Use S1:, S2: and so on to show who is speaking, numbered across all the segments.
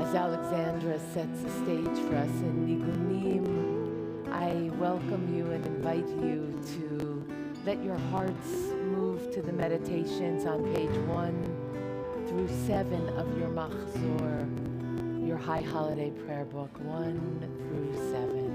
S1: As Alexandra sets the stage for us in Nigunim, I welcome you and invite you to let your hearts move to the meditations on page 1 through 7 of your Machzor, your High Holiday Prayer Book, 1 through 7.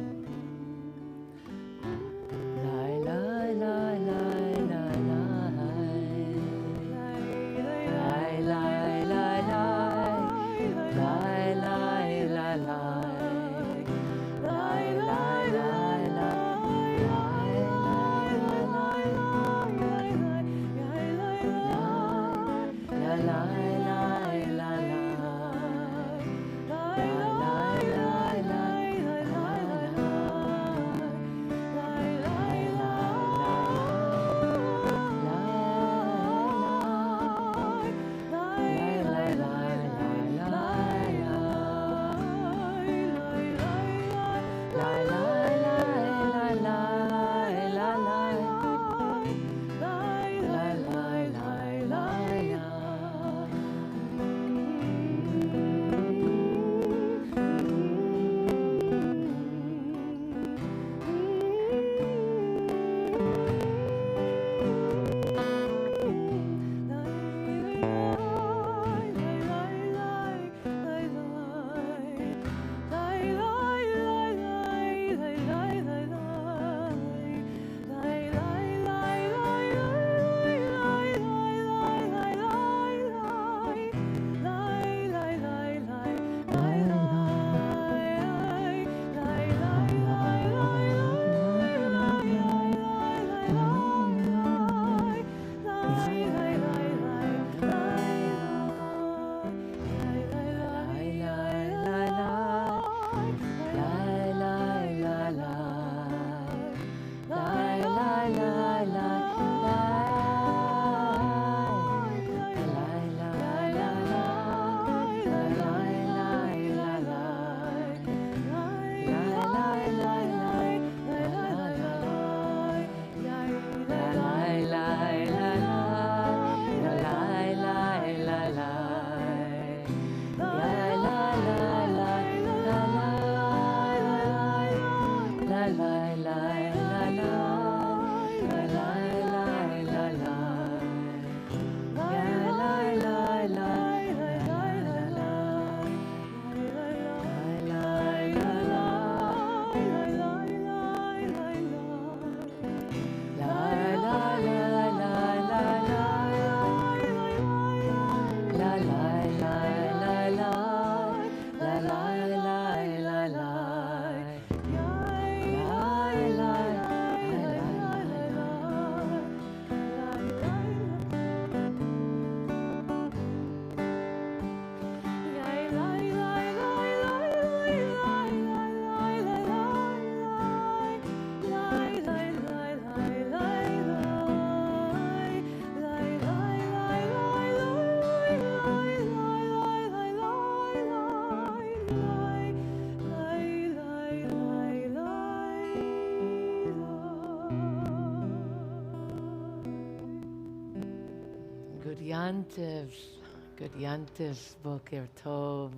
S1: Good Yantiv, Boker Tov.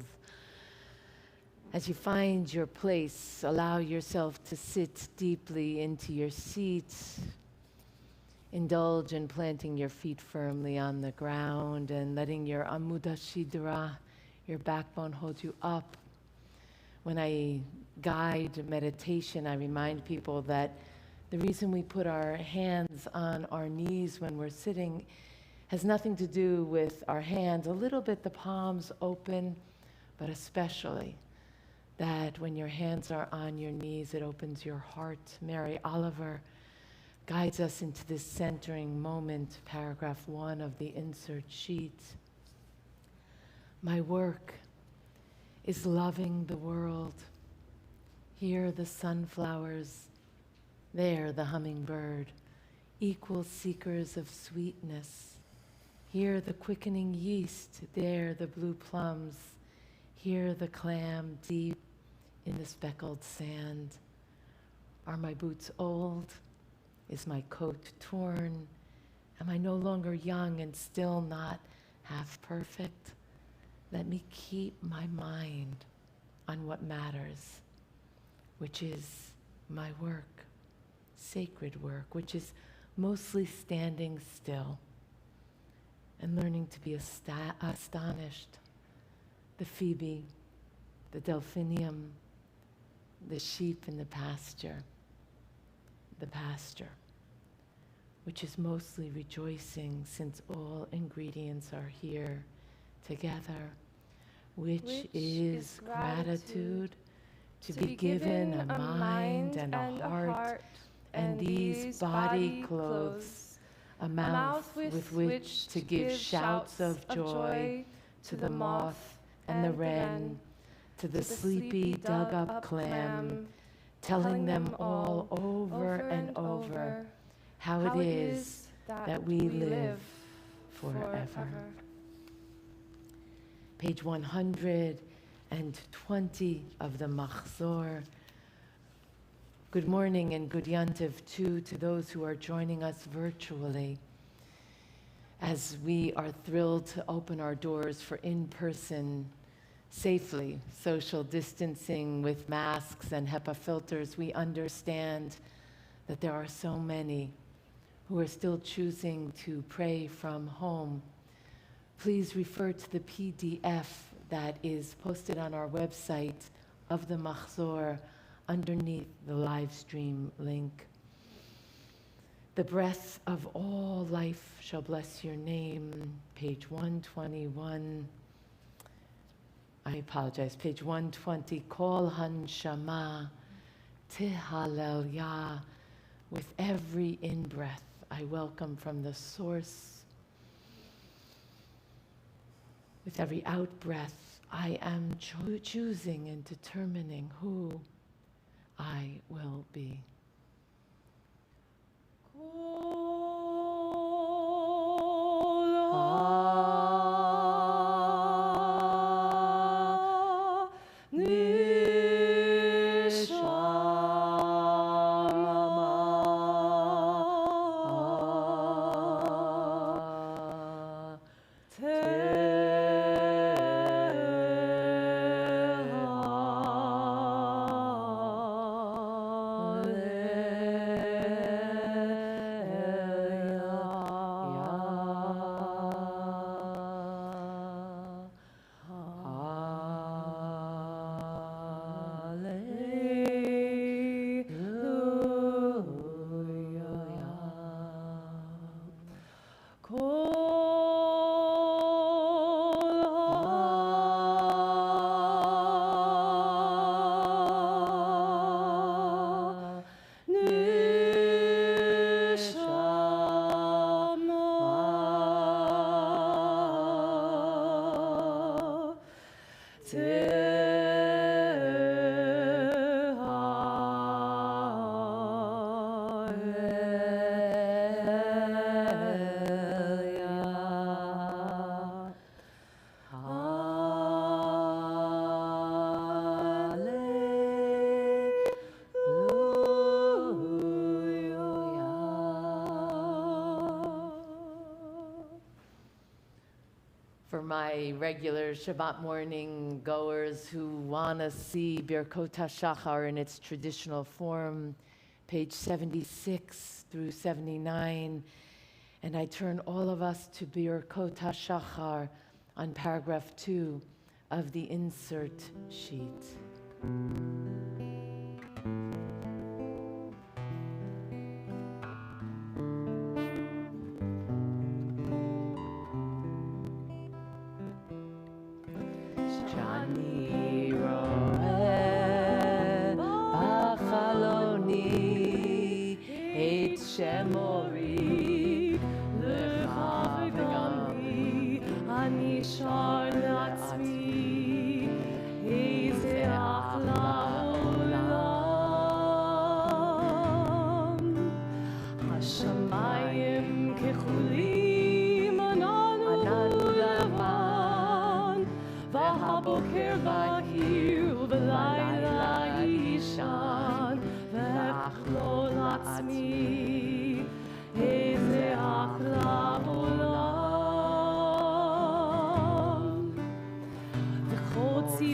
S1: As you find your place, allow yourself to sit deeply into your seat. Indulge in planting your feet firmly on the ground and letting your Amud HaShidra, your backbone, hold you up. When I guide meditation, I remind people that the reason we put our hands on our knees when we're sitting has nothing to do with our hands, a little bit the palms open, but especially that when your hands are on your knees, it opens your heart. Mary Oliver guides us into this centering moment, paragraph 1 of the insert sheet. My work is loving the world. Here the sunflowers, there the hummingbird, equal seekers of sweetness. Here the quickening yeast, there the blue plums, here the clam deep in the speckled sand. Are my boots old? Is my coat torn? Am I no longer young and still not half perfect? let me keep my mind on what matters, which is my work, sacred work, which is mostly standing still and learning to be astonished. The phoebe, the delphinium, the sheep in the pasture, which is mostly rejoicing since all ingredients are here together, which is gratitude to be given a mind and a heart, and these body clothes, a mouth with which to give shouts of joy to the moth and the wren, to the sleepy dug-up clam, telling them all over and over how it is that we live forever. Page 120 of the Machzor. Good morning and good Yantiv too to those who are joining us virtually, as we are thrilled to open our doors for in-person, safely, social distancing with masks and HEPA filters. We understand that there are so many who are still choosing to pray from home. Please refer to the PDF that is posted on our website of the Machzor underneath the live stream link. The breath of all life shall bless your name, page 121. I apologize, page 120, Kol Hanshama Tihalel Yah. With every in-breath, I welcome from the source. With every out-breath, I am choosing and determining who I will be. For my regular Shabbat morning goers who want to see Birkot HaShachar in its traditional form, page 76 through 79, and I turn all of us to Birkot HaShachar on paragraph 2 of the insert sheet.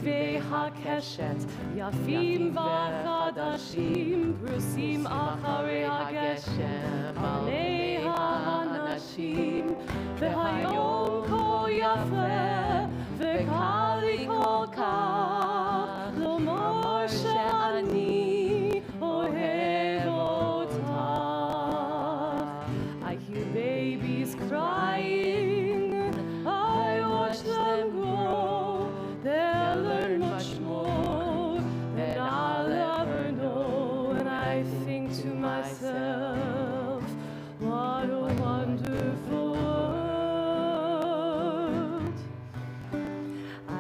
S2: צבעי הקשת, יפים וחדשים, פרוסים אחרי הגשם, עלי האנשים, והיום כה יפה, וקל לי כל כך, לומר שאני אוהב אותך. I hear babies crying, I watch them grow, they'll learn much more than I'll ever know, and I think to myself, what a wonderful world.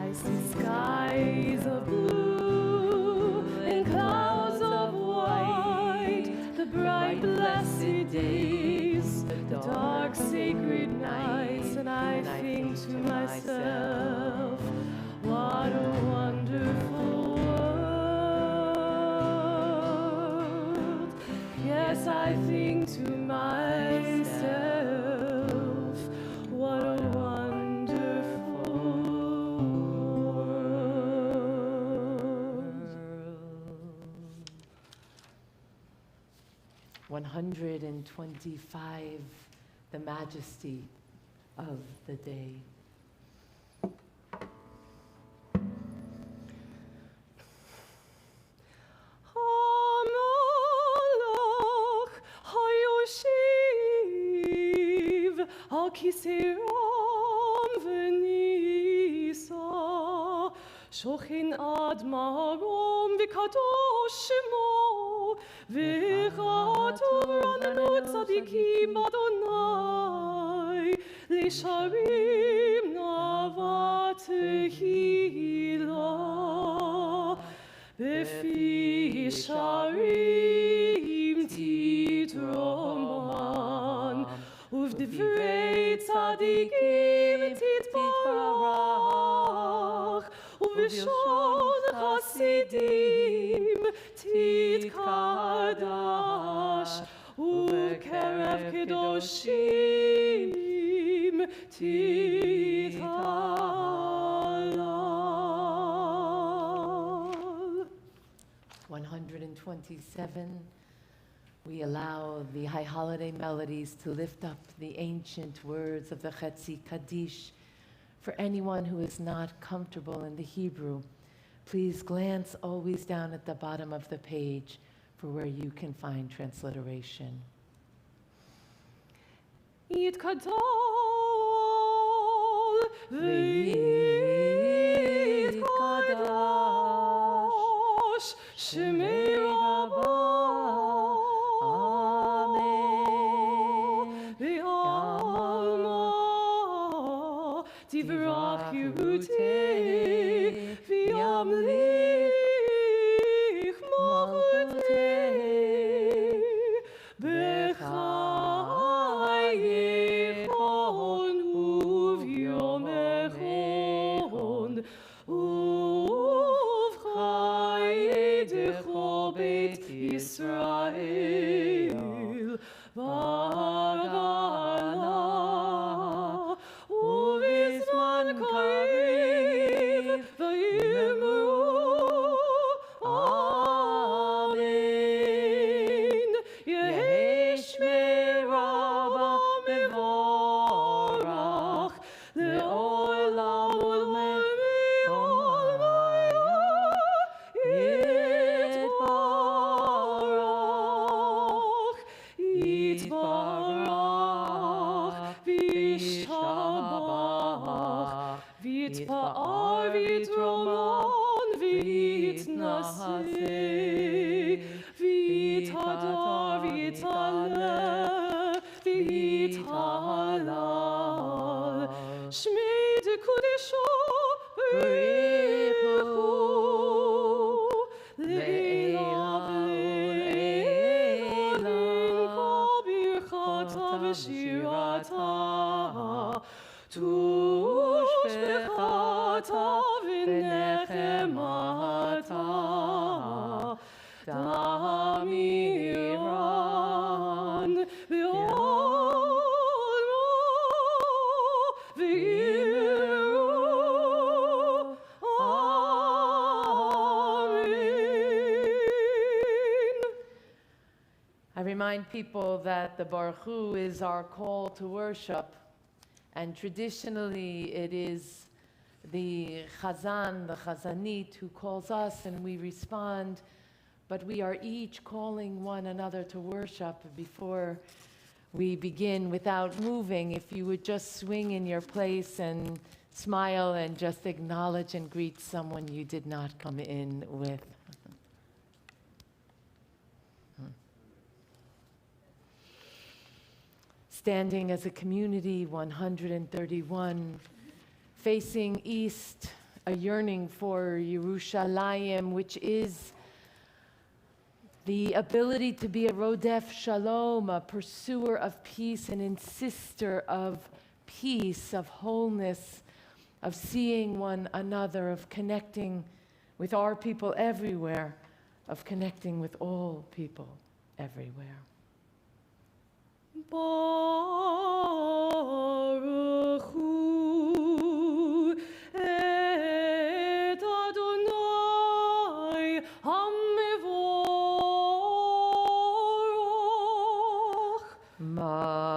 S2: I see skies of blue and clouds of white, the bright blessed days, the dark sacred nights, and I think to myself, what a wonderful world. Yes, I think to myself, what a wonderful world.
S1: 125, the majesty of the day.
S2: המלך היושב על כיסא רם ונישא, שוכן עד מרום וקדוש שמו, וכתוב רננו צדיקים אדוני, לשרים נאווה תהילה. בפי שרים תתרומן, ובדברי צדיקים תתברך, ובלשון חסידים תתקדש, ובקרב קדושים תתהלל.
S1: 127, we allow the high holiday melodies to lift up the ancient words of the Chetzi Kaddish. For anyone who is not comfortable in the Hebrew, please glance always down at the bottom of the page for where you can find transliteration.
S2: יתקדל ויתקדש שמי רבה, אמן. בעלמא תברך יהודי וימליך מלכותי, בחייכון וביומכון ובחיי דכל בית ישראל בגלה ובזמן קריב ויאמרו אמן. יהי שמי רבה מבורך לעולם ולעולמי יתברך, יתברך וישתבח, ויתפאר ויתרומן ויתנשא, ויתהדר ויתעלה ויתהלל. שמי דקודשו בריחו לעילא ולעילא, ברכתה ושירתה תושבחתה ונחמתה תמירן בעולמו ויראו
S1: remind people that the Baruch Hu is our call to worship. And traditionally, it is the Chazan, the Chazanit, who calls us and we respond. But we are each calling one another to worship. Before we begin, without moving, if you would just swing in your place and smile and just acknowledge and greet someone you did not come in with. Standing as a community, 131, facing east, a yearning for Yerushalayim, which is the ability to be a rodef shalom, a pursuer of peace, an insister of peace, of wholeness, of seeing one another, of connecting with our people everywhere, of connecting with all people everywhere.
S2: Baruch Hu et Adonai HaMevorach.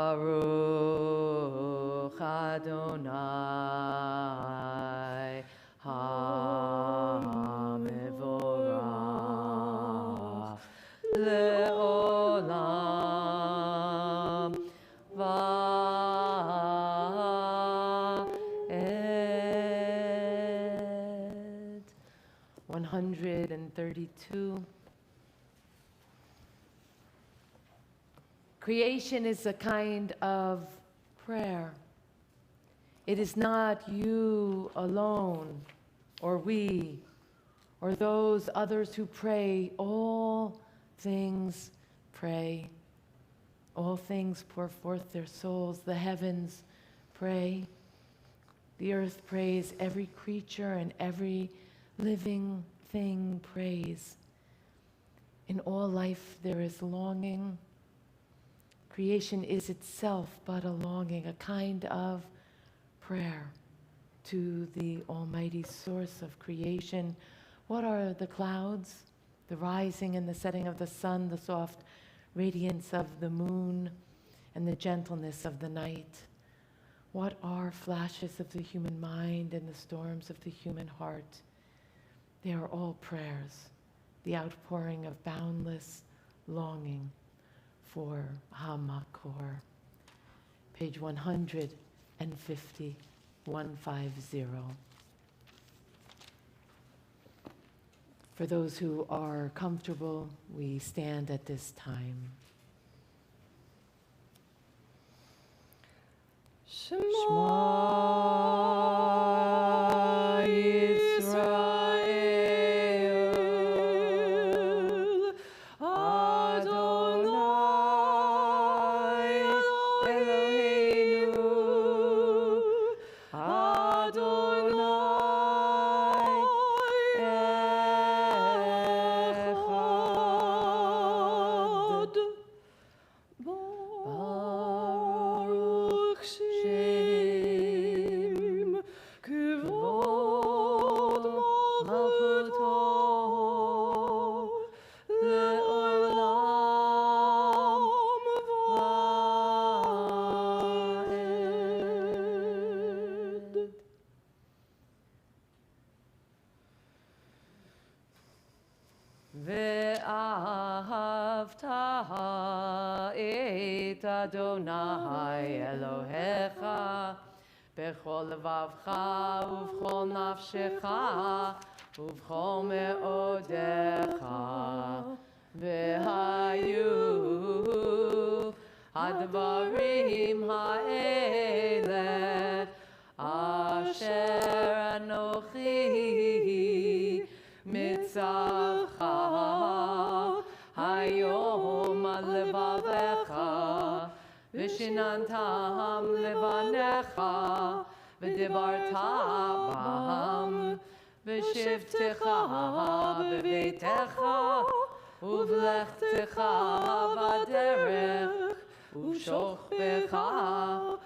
S1: Baruch Adonai HaMevorach le'olam va'ed. 132. Creation is a kind of prayer. It is not you alone, or we, or those others who pray. All things pray. All things pour forth their souls. The heavens pray. The earth prays. Every creature and every living thing prays. In all life there is longing. Creation is itself but a longing, a kind of prayer to the almighty source of creation. What are the clouds? The rising and the setting of the sun, the soft radiance of the moon, and the gentleness of the night. What are flashes of the human mind and the storms of the human heart? They are all prayers, the outpouring of boundless longing for HaMakor. Page 150, 150. For those who are comfortable, we stand at this time.
S2: Shema Yisrael, Adonai Eloheinu, Adonai Echad. Baruch Shem Kevod Malchuto Le'olam Va'ed. Ve'ahavta et Adonai Elohecha bechol levavcha uvchol nafshecha uvchol me'odecha ve'hayu hadvarim ha'ele asher anochi mitzavcha hayom al levavecha v'shinantam levanecha v'dibarta b'ham v'shivtecha b'veitecha uv'lechtecha b'derech uv'shochbecha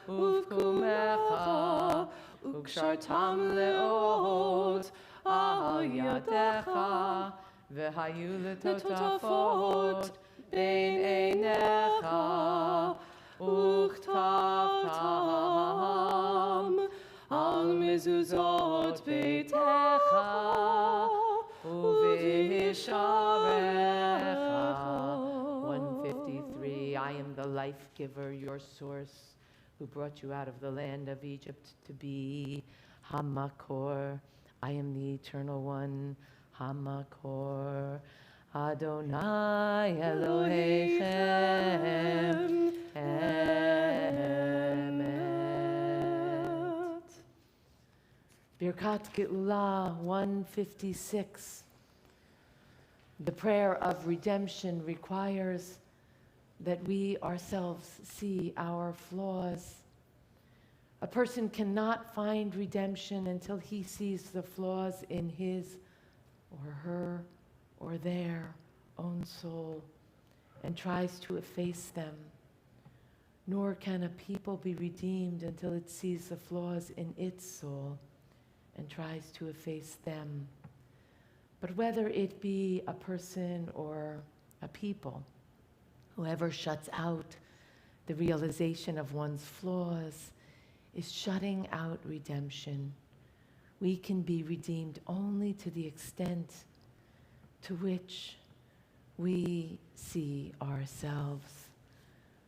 S2: uv'kumecha ug'shartam le'ot al yadecha v'hayu letotafot בין עיניך וכתבתם על מזוזות ביתך ובשעריך.
S1: 153. I am the life giver, your source, who brought you out of the land of Egypt to be Hamakor. I am the eternal one, Hamakor. Adonai Elohechem Emet. Birkat Geula 156. The prayer of redemption requires that we ourselves see our flaws. A person cannot find redemption until he sees the flaws in his or her or their own soul and tries to efface them. Nor can a people be redeemed until it sees the flaws in its soul and tries to efface them. But whether it be a person or a people, whoever shuts out the realization of one's flaws is shutting out redemption. We can be redeemed only to the extent to which we see ourselves.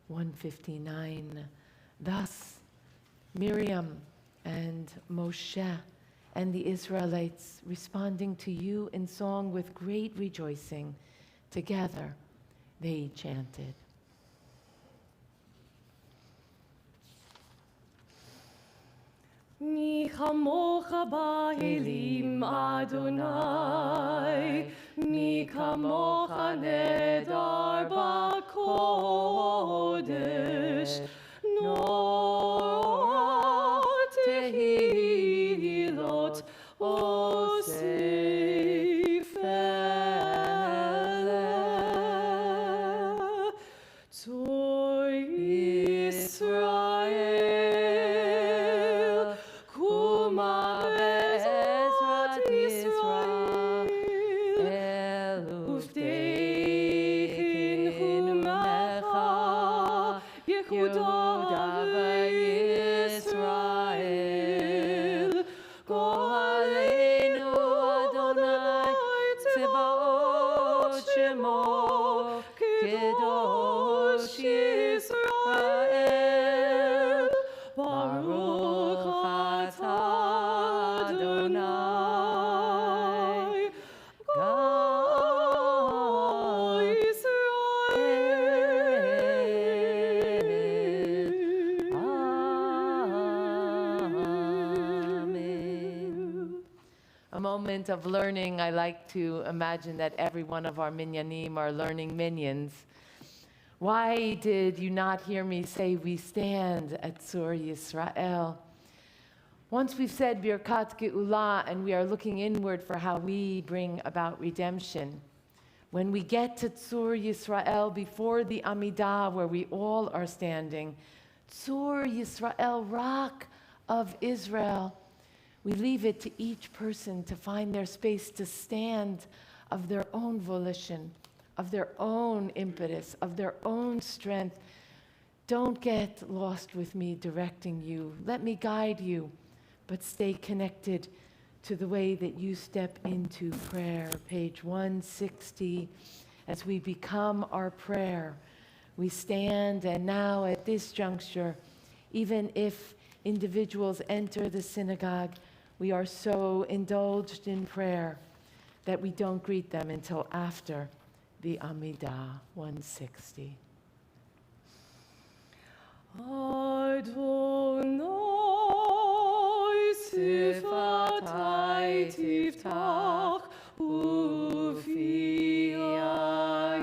S1: 159. Thus, Miriam and Moshe and the Israelites, responding to you in song with great rejoicing, together they chanted.
S2: Mi chamocha ba'elim Adonai, mi kamocha nedar ba'kodesh, nora tehilot osef eleh, tzor Yisrael, kuma be'ezrat Yisrael, ufteichin umecha, Yehuda ve'Yisrael, go'aleinu Adonai, tzevaot shemo, kedosh Yisrael, Baruch atah Adonai, Gal Yisrael. Amen.
S1: A moment of learning. I like to imagine that every one of our minyanim are learning minions. Why did you not hear me say we stand at Tzur Yisrael? Once we've said Birkat Geula and we are looking inward for how we bring about redemption, when we get to Tzur Yisrael before the Amidah where we all are standing, Tzur Yisrael, Rock of Israel, we leave it to each person to find their space to stand of their own volition, of their own impetus, of their own strength. Don't get lost with me directing you. Let me guide you, but stay connected to the way that you step into prayer. Page 160, as we become our prayer, we stand, and now at this juncture, even if individuals enter the synagogue, we are so indulged in prayer that we don't greet them until after the Amidah. 160.
S2: Adonai sifatai tiftach ufi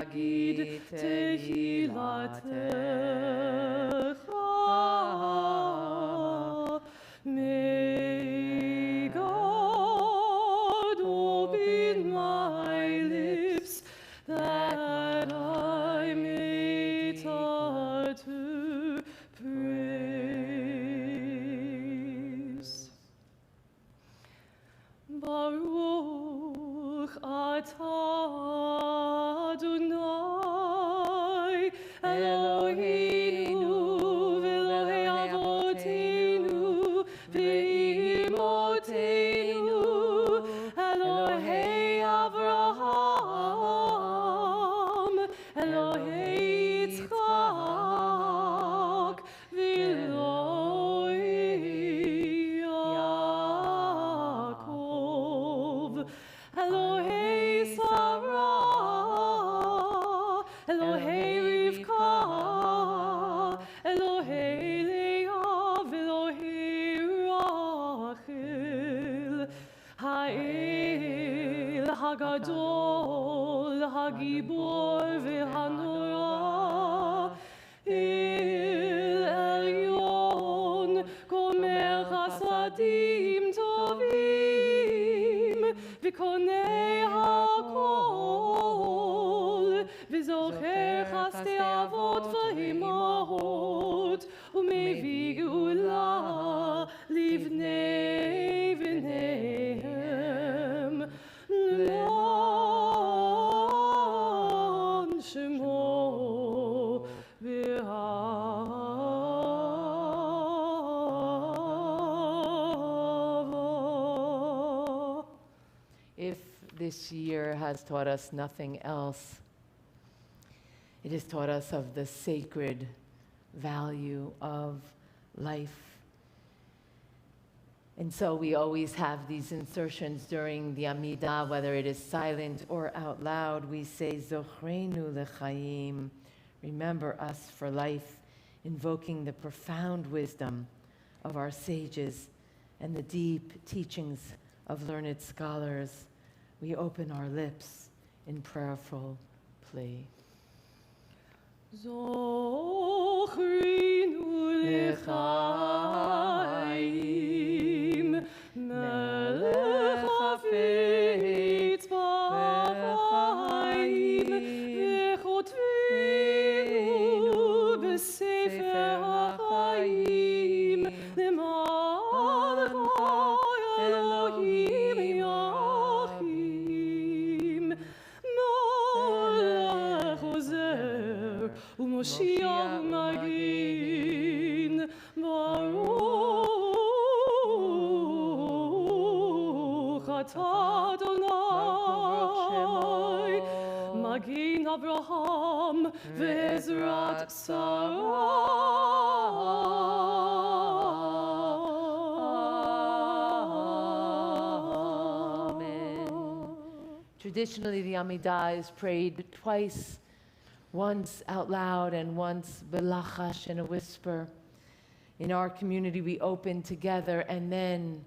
S2: agid tehilatecha. May God open my lips that I may start to praise. Baruch Avraham, Elohei Yitzchak, v'Elohei Yaakov, Elohei Sarah, Elohei Rivka, Elohei Leah, v'Elohei Rachel, Ha'el Hagadol, Hagibor v'Hanora, El Elyon, Gomer Chasadim Tovim, v'Konei HaKol, v'Zocher Chasdei Avot v'Imahot, u'mevii Geula livnei v'neihem, l'man shemo v'ahava.
S1: If this year has taught us nothing else, it has taught us of the sacred value of life. And so we always have these insertions during the Amidah, whether it is silent or out loud. We say, Zochreinu lechaim, remember us for life, invoking the profound wisdom of our sages and the deep teachings of learned scholars. We open our lips in prayerful plea.
S2: Zochreinu lechaim, melech hafetz b'chaim, v'chotvenu b'sefer ha'chaim, lemancha Elohim yachim, melech ozer u'moshiach magin, Baruch atah Adonai, Magin Avraham ve'ezrat Sarah.
S1: Amen. Traditionally, the Amidah is prayed twice, once out loud and once belachash, in a whisper. In our community, we open together and then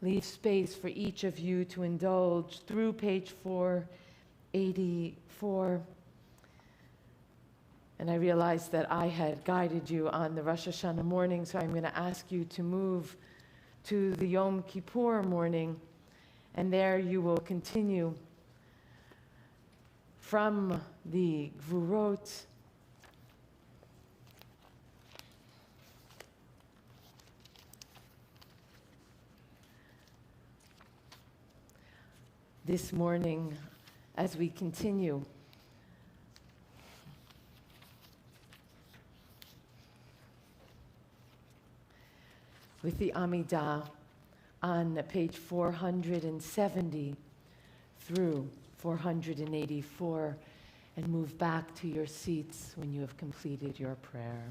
S1: leave space for each of you to indulge through page 484. And I realized that I had guided you on the Rosh Hashanah morning, so I'm going to ask you to move to the Yom Kippur morning, and there you will continue from the Gvurot this morning as we continue. With the Amidah on page 470 through 484, and move back to your seats when you have completed your prayer.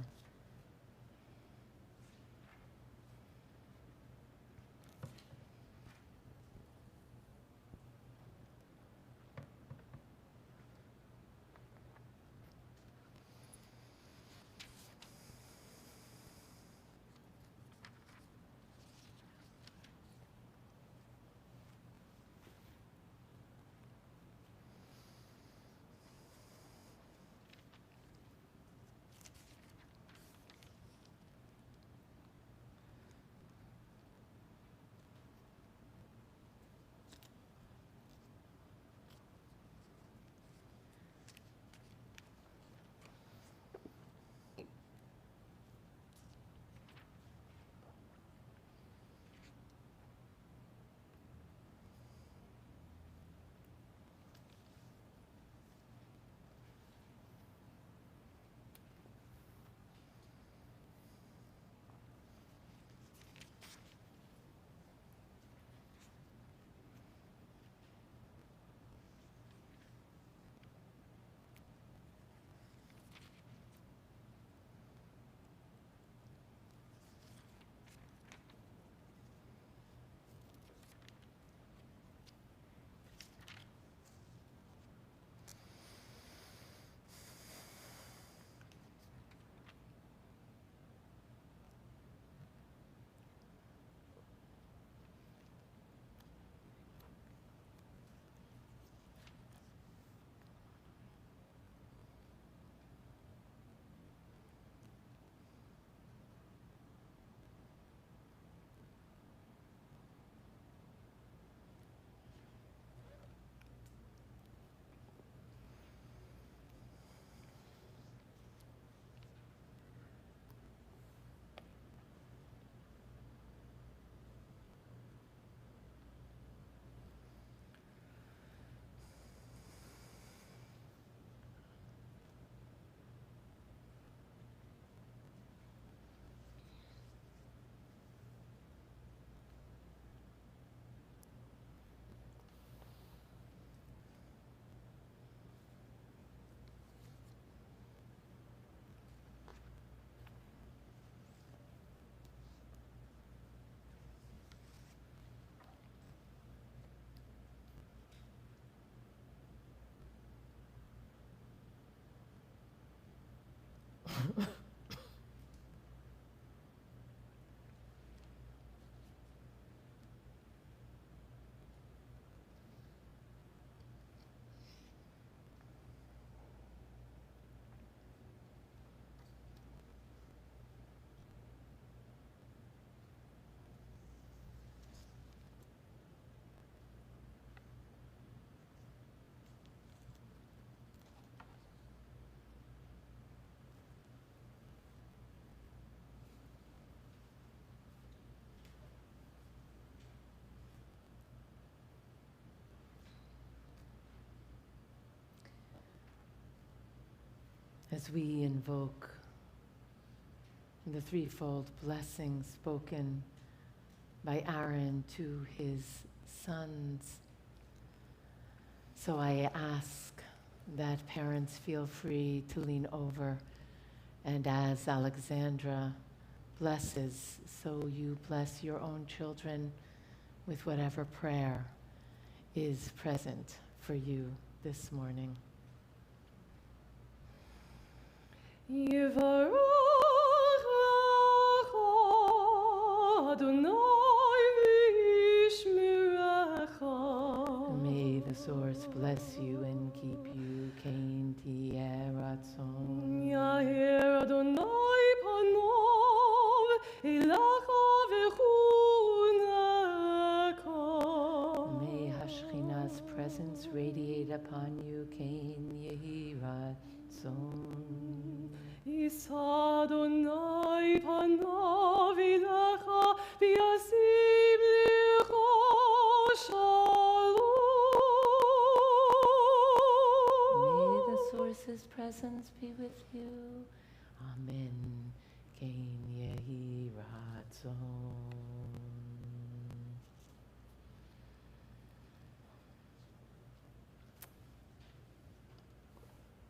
S1: as we invoke the threefold blessing spoken by Aaron to his sons. So I ask that parents feel free to lean over, and as Alexandra blesses, so you bless your own children with whatever prayer is present for you this morning.
S2: Yivarach Adonai v'yishmerecha.
S1: May the source bless you and keep you. Kain tieh ratzon.
S2: Yahir Adonai panov elecha v'chunecha.
S1: May Hashchina's presence radiate upon you. Kain yehi ratzon.
S2: Yisa Adonai panav elecha v'yasim lecha shalom.
S1: May the source's presence be with you. Amen. Kain yehi ratzon.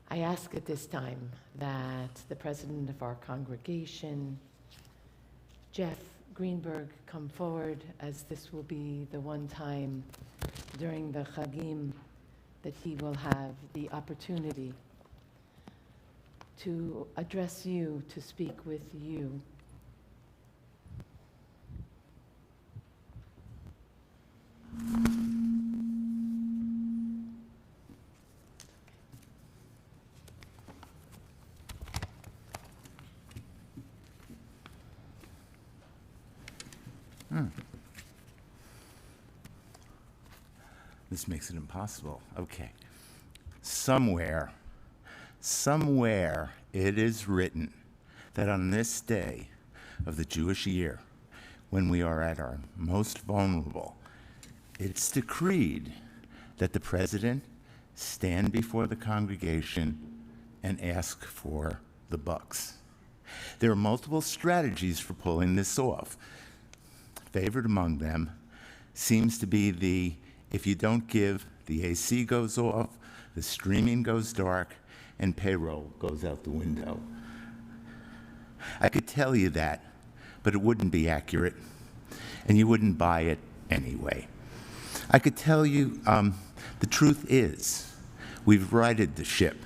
S1: I ask at this time that the president of our congregation, Jeff Greenberg, come forward, as this will be the one time during the Chagim that he will have the opportunity to address you, to speak with you.
S3: This makes it impossible. Okay. Somewhere it is written that on this day of the Jewish year, when we are at our most vulnerable, it's decreed that the president stand before the congregation and ask for the bucks. There are multiple strategies for pulling this off. Favored among them seems to be the, if you don't give, the AC goes off, the streaming goes dark, and payroll goes out the window. I could tell you that, but it wouldn't be accurate, and you wouldn't buy it anyway. I could tell you the truth is we've righted the ship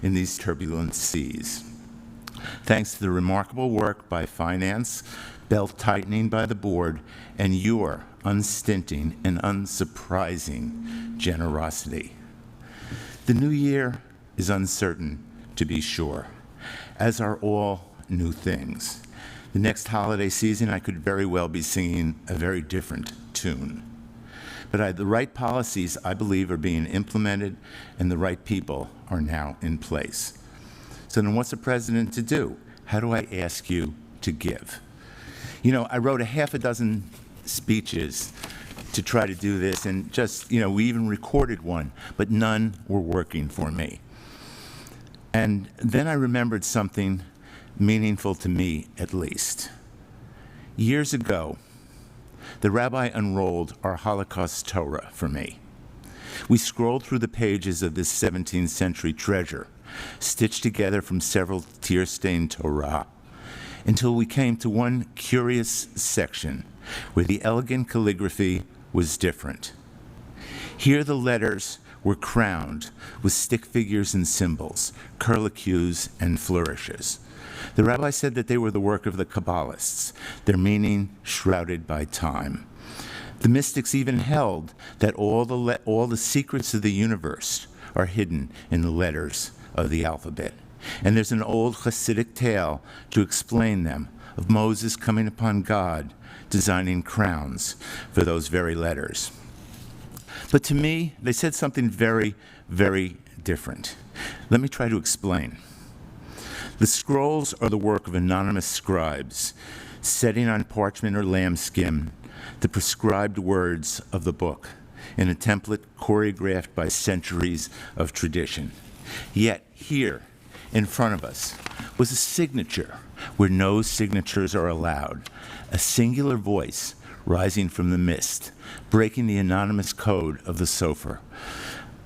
S3: in these turbulent seas. Thanks to the remarkable work by finance, belt-tightening by the board, and your unstinting and unsurprising generosity. The new year is uncertain, to be sure, as are all new things. The next holiday season, I could very well be singing a very different tune. But the right policies, I believe, are being implemented, and the right people are now in place. So then what's a president to do? How do I ask you to give? You know, I wrote a half a dozen speeches to try to do this, and just, you know, we even recorded one, but none were working for me. And then I remembered something meaningful to me, at least. Years ago, the rabbi unrolled our Holocaust Torah for me. We scrolled through the pages of this 17th century treasure, stitched together from several tear-stained Torah, until we came to one curious section where the elegant calligraphy was different. Here the letters were crowned with stick figures and symbols, curlicues and flourishes. The rabbi said that they were the work of the Kabbalists, their meaning shrouded by time. The mystics even held that all the secrets of the universe are hidden in the letters of the alphabet. And there's an old Hasidic tale to explain them, of Moses coming upon God, designing crowns for those very letters. But to me, they said something very, very different. Let me try to explain. The scrolls are the work of anonymous scribes, setting on parchment or lambskin the prescribed words of the book in a template choreographed by centuries of tradition. Yet here, In front of us was a signature where no signatures are allowed, a singular voice rising from the mist, breaking the anonymous code of the sofer.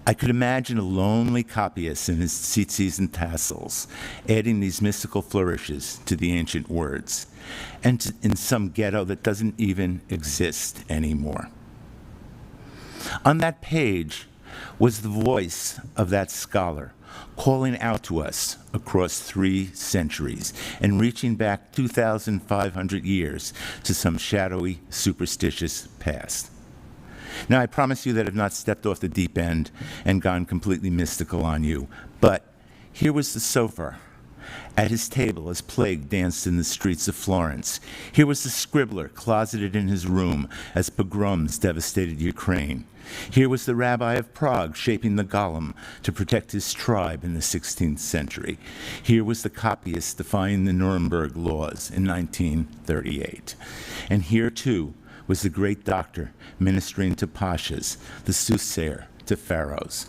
S3: I could imagine a lonely copyist in his tzitzis and tassels, adding these mystical flourishes to the ancient words, and in some ghetto that doesn't even exist anymore. On that page was the voice of that scholar, calling out to us across 3 centuries and reaching back 2,500 years to some shadowy, superstitious past. Now, I promise you that I've not stepped off the deep end and gone completely mystical on you, but here was the sofer at his table as plague danced in the streets of Florence. Here was the scribbler closeted in his room as pogroms devastated Ukraine. Here was the rabbi of Prague shaping the golem to protect his tribe in the 16th century. Here was the copyist defying the Nuremberg laws in 1938. And here, too, was the great doctor ministering to pashas, the soothsayer to pharaohs.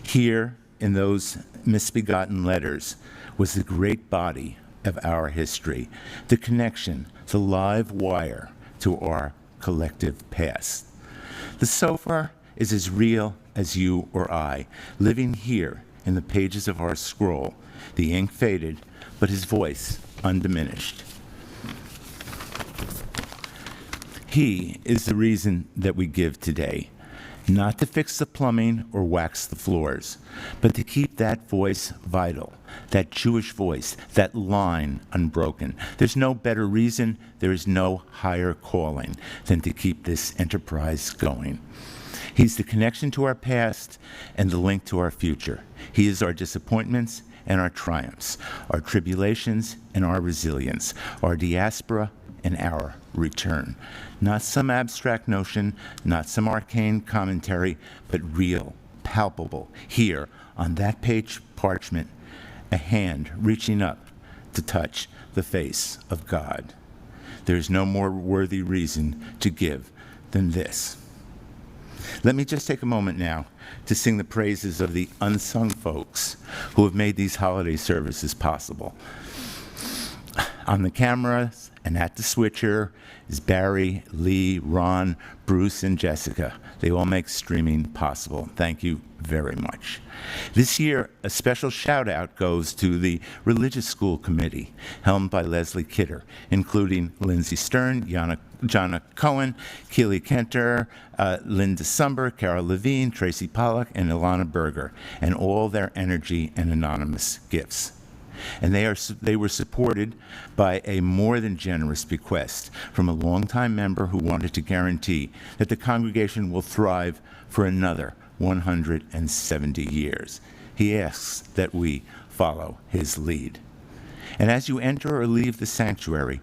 S3: Here, in those misbegotten letters, was the great body of our history, the connection, the live wire to our collective past. The sofer is as real as you or I, living here in the pages of our scroll, the ink faded, but his voice undiminished. He is the reason that we give today, not to fix the plumbing or wax the floors, but to keep that voice vital, that Jewish voice, that line unbroken. There's no better reason, there is no higher calling than to keep this enterprise going. He's the connection to our past and the link to our future. He is our disappointments and our triumphs, our tribulations and our resilience, our diaspora and our return. Not some abstract notion, not some arcane commentary, but real, palpable, here on that page parchment, a hand reaching up to touch the face of God. There's no more worthy reason to give than this. Let me just take a moment now to sing the praises of the unsung folks who have made these holiday services possible. On the cameras and at the switcher is Barry, Lee, Ron, Bruce, and Jessica. They all make streaming possible. Thank you very much. This year, a special shout out goes to the Religious School Committee, helmed by Leslie Kidder, including Lindsay Stern, Jonna Cohen, Keely Kenter, Linda Sumber, Carol Levine, Tracy Pollack, and Ilana Berger, and all their energy and anonymous gifts. And they were supported by a more than generous bequest from a longtime member who wanted to guarantee that the congregation will thrive for another 170 years. He asks that we follow his lead. And as you enter or leave the sanctuary,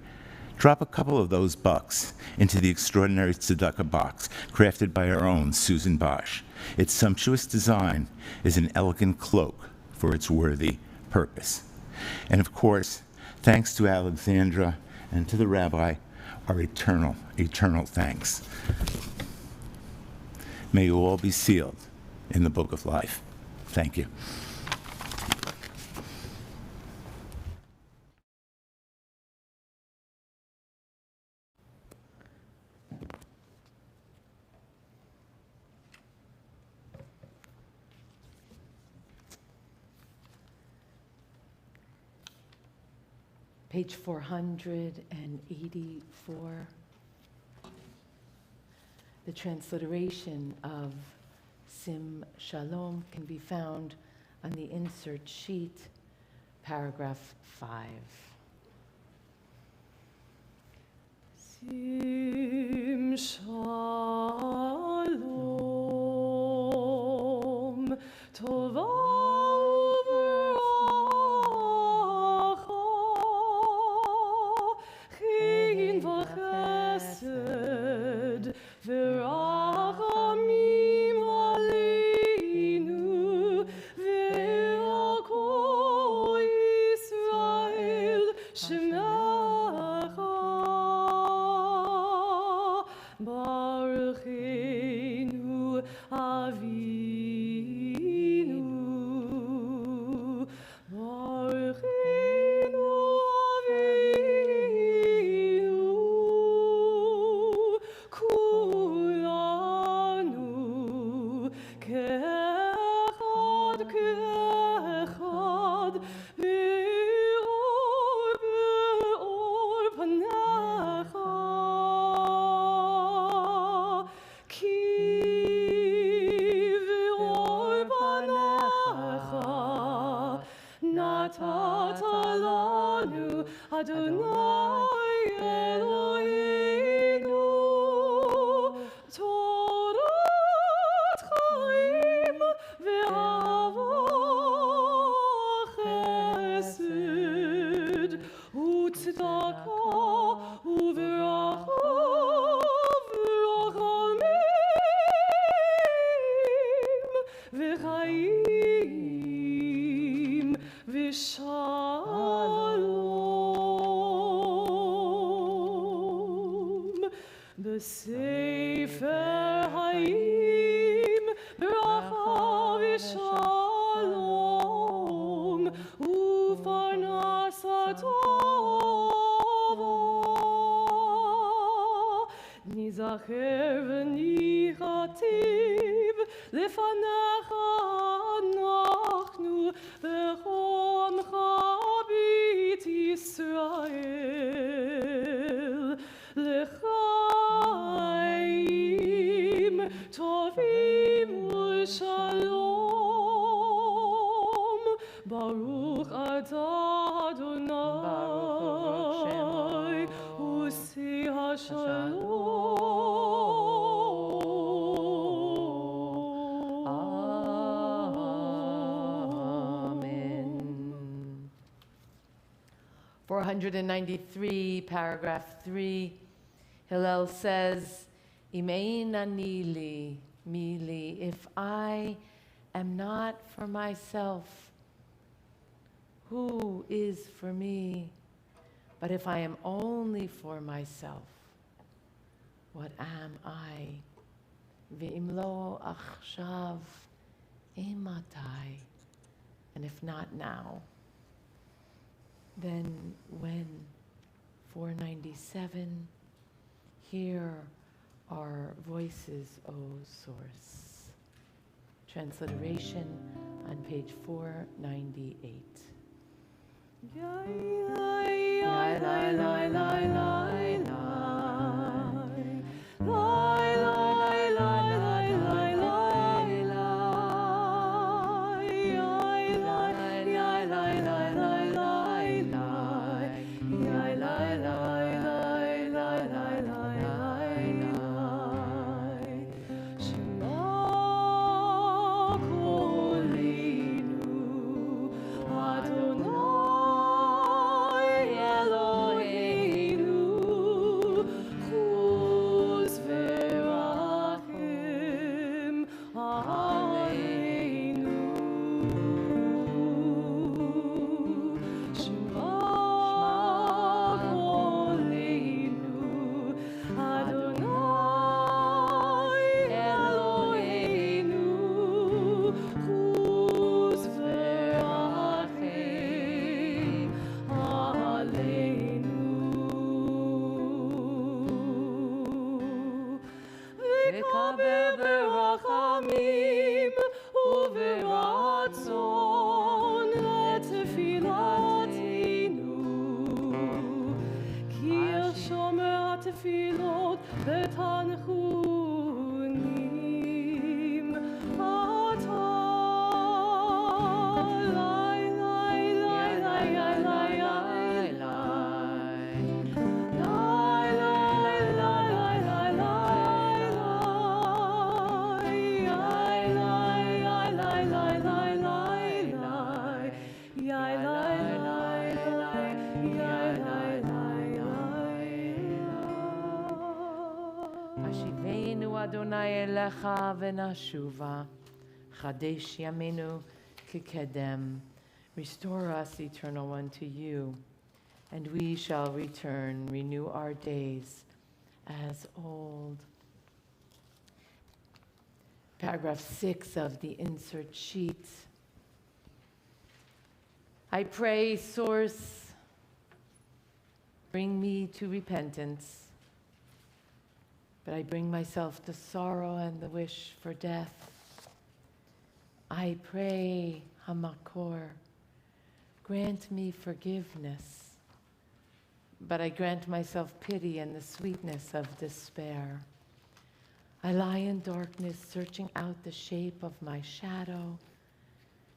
S3: drop a couple of those bucks into the extraordinary tzedakah box crafted by our own Susan Bosch. Its sumptuous design is an elegant cloak for its worthy purpose. And of course, thanks to Alexandra and to the rabbi, our eternal, eternal thanks. May you all be sealed in the book of life. Thank you.
S1: Page 484. The transliteration of Sim Shalom can be found on the insert sheet, paragraph 5.
S2: Sim Shalom Tova Baruch חיים ושלום בספר חיים ברכה ושלום ופרנסה טובה ניזכר וניחטיב לפניך אנחנו בחונך בית ישראל לחיים טובים ושלום ברוך אתה אדוני עושי השלום.
S1: Amen. 493, paragraph 3, Hillel says, Imein ani li, mili, if I am not for myself, who is for me? But if I am only for myself, what am I? Ve'im lo achshav imatai. And if not now, then when? 497, hear our voices, O source. Transliteration on page 498. Adonai elecha v'nashuva, chadesh yamenu kikedem. Restore us, Eternal One, to you, and we shall return, renew our days as old. Paragraph 6 of the insert sheet. I pray, Source, bring me to repentance. But I bring myself to sorrow and the wish for death. I pray, Hamakor, grant me forgiveness. But I grant myself pity and the sweetness of despair. I lie in darkness, searching out the shape of my shadow.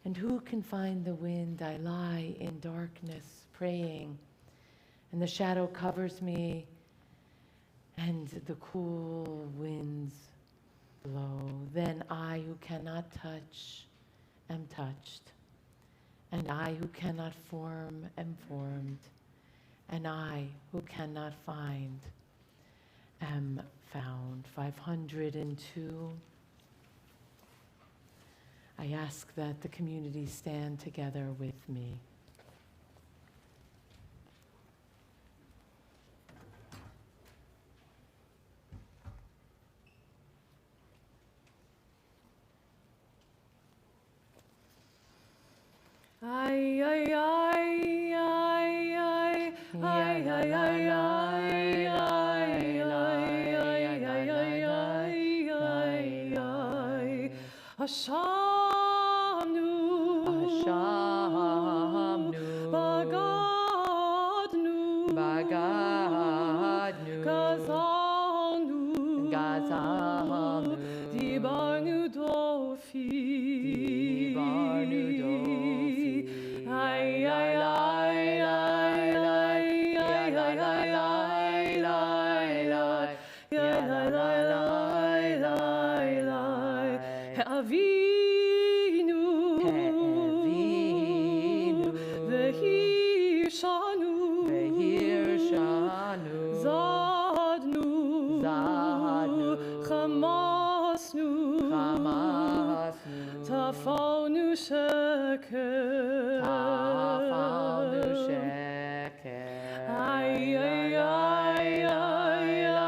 S1: And who can find the wind? I lie in darkness, praying. And the shadow covers me, and the cool winds blow. Then I who cannot touch am touched, and I who cannot form am formed, and I who cannot find am found. 502. I ask that the community stand together with me.
S2: Ay, ay, ay, ay, ay, ay, ay, ay, ay, Hashamnu, Bagadnu, Gazalnu, Dibarnu Dofi, ay, ay, ay, ay, ay, ay, Avinu, Vehirshanu, Zadnu, Chamasnu, Tafarnu Sheker, ay, ay, ay, ay, ay, ay,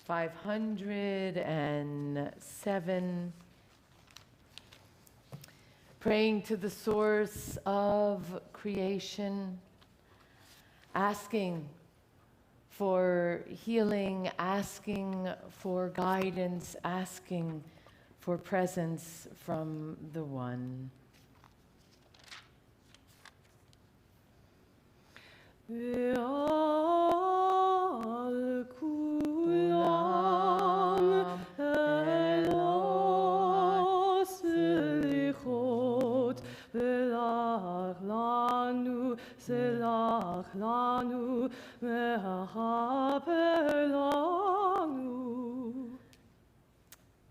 S1: 507. Praying to the source of creation, asking for healing, asking for guidance, asking for presence from the One.
S2: Ve'al kulam elo selichot velach lanu ve'achaper lanu.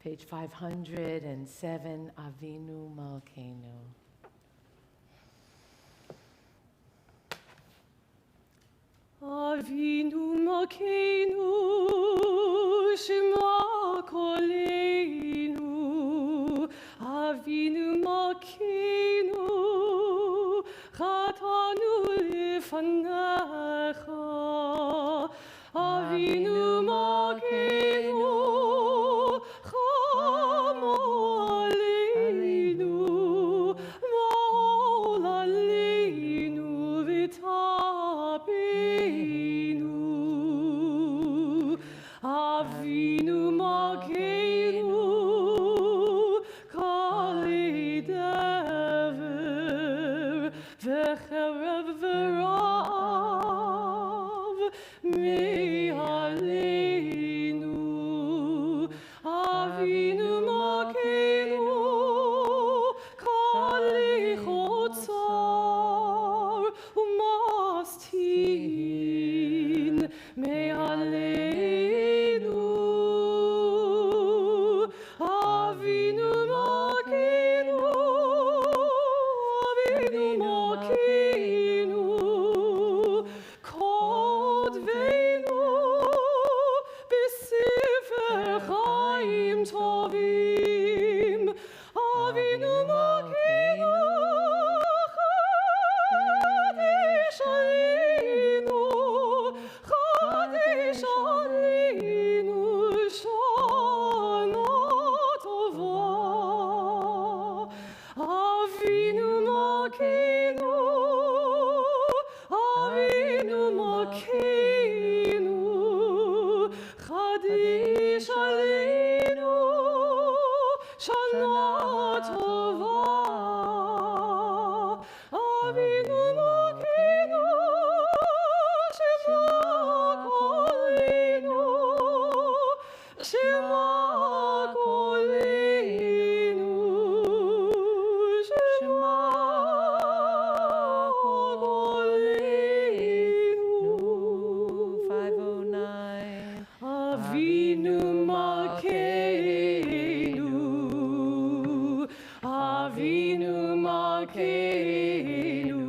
S1: Page 507, Avinu Malkeinu.
S2: Avinu Malkeinu, Shema Koleinu. Avinu Malkeinu, Chatanu Lefanecha. Avinu Malkeinu, Chamo Aleinu, V'ol Aleinu V'tapeinu. Avinu Malkeinu, Kali Dever, V'cherev V'rav, Me'aleinu. Avinu Malkeinu, Kali Chotzar, Umastin, Me'aleinu. Avinu Malkeinu, Avinu Malkeinu, Kodveinu, B'sefer Chaim Tovim. Avinu Malkeinu, Chadesh Aleinu, Chadesh Aleinu, Shana Tova. Avinu Malkeinu, Avinu Malkeinu, Chadesh Aleinu, Shana Tova. Avinu Malkeinu, Shema Koleinu, Shema Koleinu, Shema Koleinu.
S1: 509.
S2: Avinu Malkeinu, Avinu Malkeinu,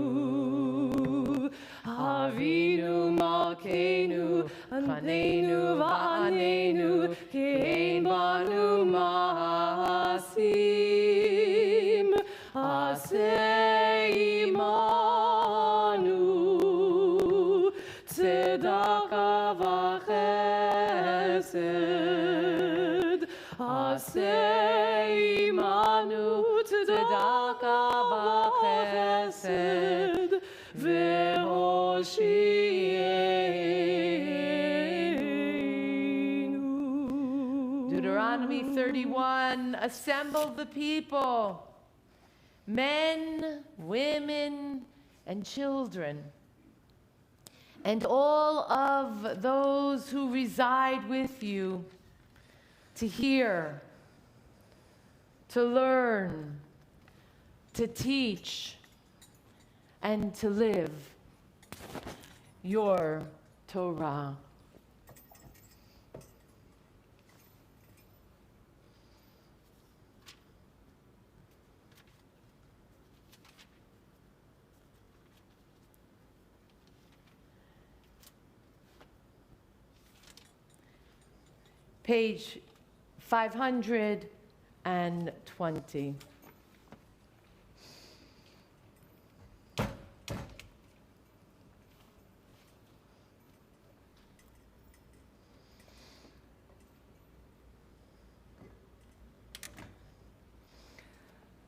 S2: Avinu Malkeinu, Anenu Va'anenu, Kein Banu Maasim, Aseh Imanu, Tzedaka V'Chesed, Aseh Imanu, Tzedaka V'Chesed, Ve'Hoshienu.
S1: Deuteronomy 31, assemble the people, men, women, and children, and all of those who reside with you, to hear, to learn, to teach, and to live your Torah. Page 520.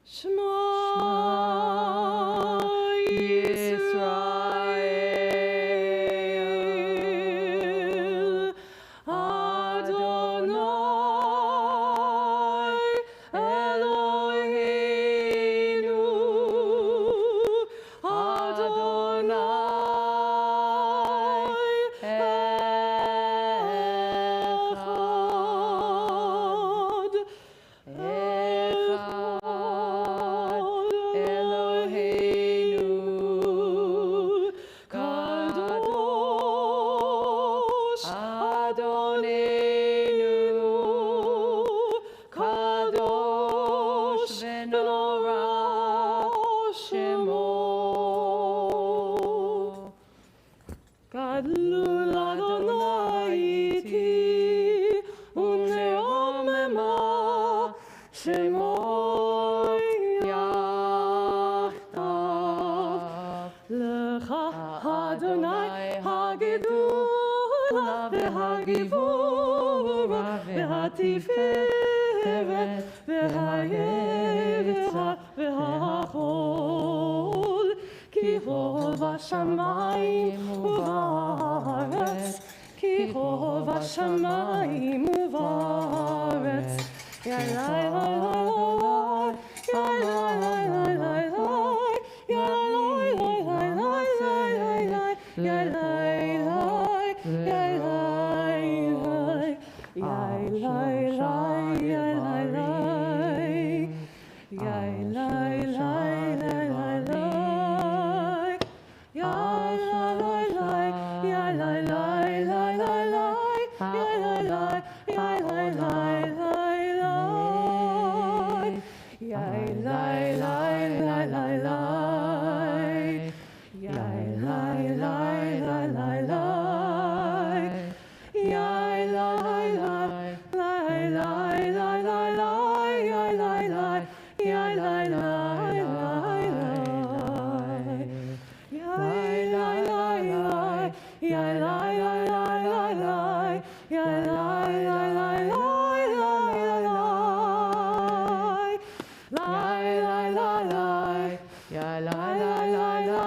S2: Shema Yisrael, Adonai Eloheinu, Adonai Echad. Eloheinu, Kadosh Adonenu, Kadosh v'nora Shemo. Gadlul Adonai iti, u'ne'omema Shemo yachtav. Lecha Adonai hagedula v'hagivura v'hatiferet v'hayetzra v'hachol, ki rov hashamayim u'va'aretz, ki rov hashamayim u'va'aretz. Ya la la la la, ya la la la la la, ya la la la la la, ya la la, ya la la, ya la la, ya la la, ya la la, ya la la, ya la la, ya la la, la la la,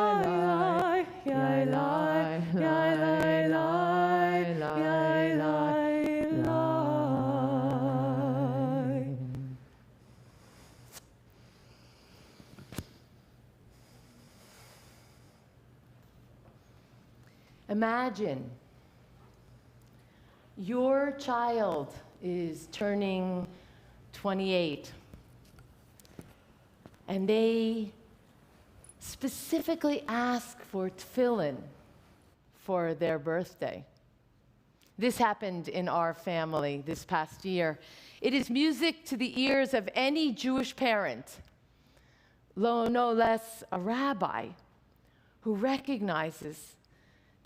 S2: ya la la, ya la la.
S1: Imagine your child is turning 28 and they specifically ask for tefillin for their birthday. This happened in our family this past year. It is music to the ears of any Jewish parent, no less a rabbi, who recognizes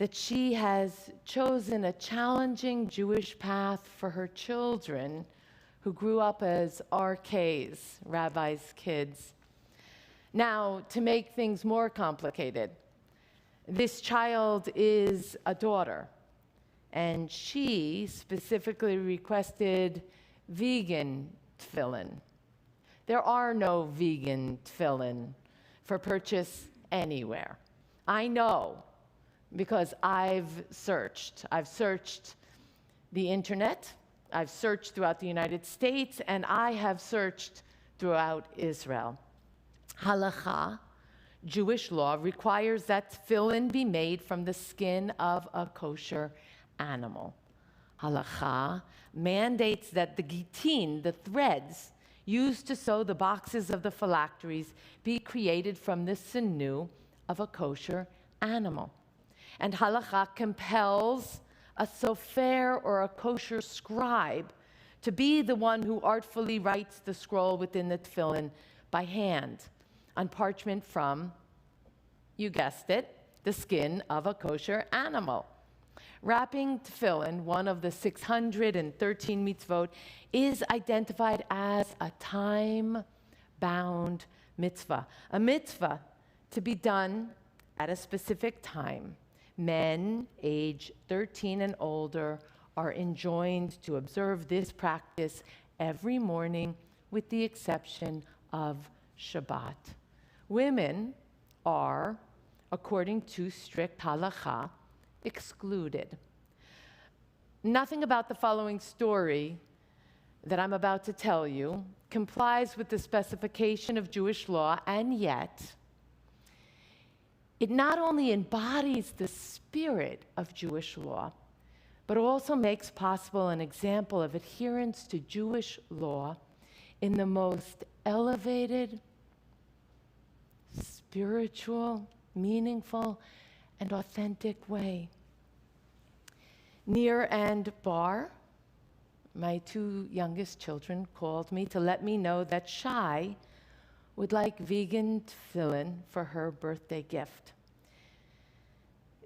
S1: that she has chosen a challenging Jewish path for her children who grew up as RKs, rabbis' kids. Now, to make things more complicated, this child is a daughter, and she specifically requested vegan tefillin. There are no vegan tefillin for purchase anywhere. I know because I've searched. I've searched the internet, I've searched throughout the United States, and I have searched throughout Israel. Halakha, Jewish law, requires that tefillin be made from the skin of a kosher animal. Halakha mandates that the gitin, the threads used to sew the boxes of the phylacteries, be created from the sinew of a kosher animal. And halakha compels a sofer or a kosher scribe to be the one who artfully writes the scroll within the tefillin by hand on parchment from, you guessed it, the skin of a kosher animal. Wrapping tefillin, one of the 613 mitzvot, is identified as a time-bound mitzvah, a mitzvah to be done at a specific time. Men age 13 and older are enjoined to observe this practice every morning with the exception of Shabbat. Women are, according to strict halakha, excluded. Nothing about the following story that I'm about to tell you complies with the specification of Jewish law, and yet it not only embodies the spirit of Jewish law, but also makes possible an example of adherence to Jewish law in the most elevated, spiritual, meaningful, and authentic way. Nir and Bar, my two youngest children, called me to let me know that Shai would like vegan tefillin for her birthday gift.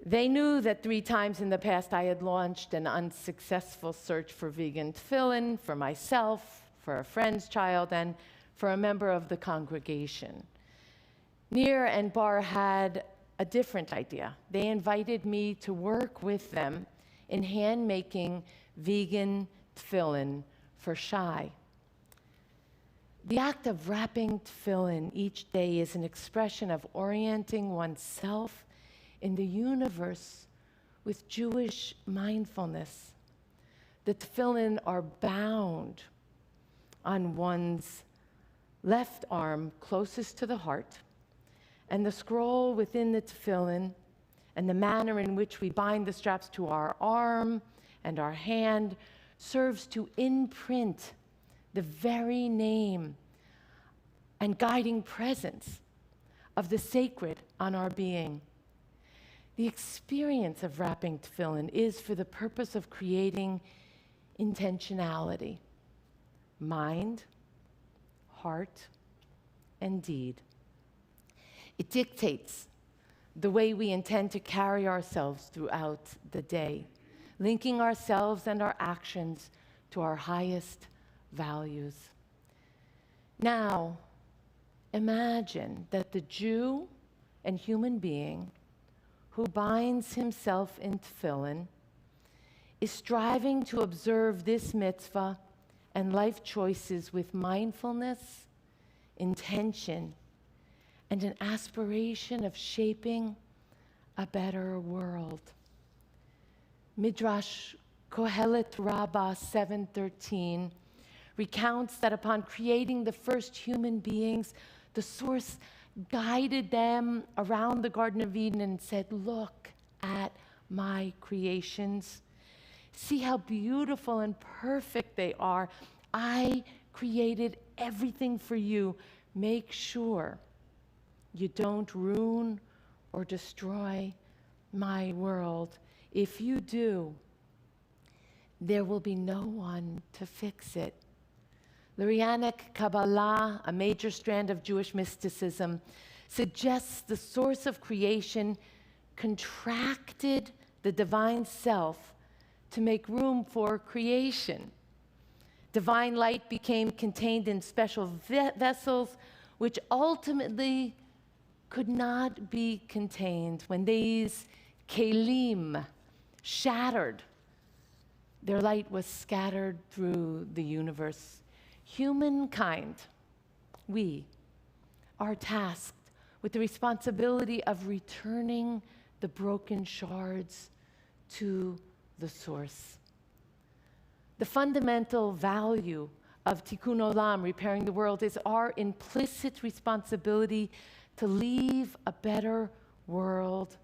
S1: They knew that 3 times in the past I had launched an unsuccessful search for vegan tefillin for myself, for a friend's child, and for a member of the congregation. Nir and Bar had a different idea. They invited me to work with them in hand-making vegan tefillin for Shai. The act of wrapping tefillin each day is an expression of orienting oneself in the universe with Jewish mindfulness. The tefillin are bound on one's left arm closest to the heart, and the scroll within the tefillin and the manner in which we bind the straps to our arm and our hand serves to imprint the very name and guiding presence of the sacred on our being. The experience of wrapping tefillin is for the purpose of creating intentionality, mind, heart, and deed. It dictates the way we intend to carry ourselves throughout the day, linking ourselves and our actions to our highest values. Now, imagine that the Jew and human being who binds himself in tefillin is striving to observe this mitzvah and life choices with mindfulness, intention, and an aspiration of shaping a better world. Midrash Kohelet Rabbah 7:13 recounts that upon creating the first human beings, the source guided them around the Garden of Eden and said, "Look at my creations. See how beautiful and perfect they are. I created everything for you. Make sure you don't ruin or destroy my world. If you do, there will be no one to fix it." Lurianic Kabbalah, a major strand of Jewish mysticism, suggests the source of creation contracted the divine self to make room for creation. Divine light became contained in special vessels, which ultimately could not be contained. When these kelim shattered, their light was scattered through the universe. Humankind, we are tasked with the responsibility of returning the broken shards to the source. The fundamental value of Tikkun Olam, repairing the world, is our implicit responsibility to leave a better world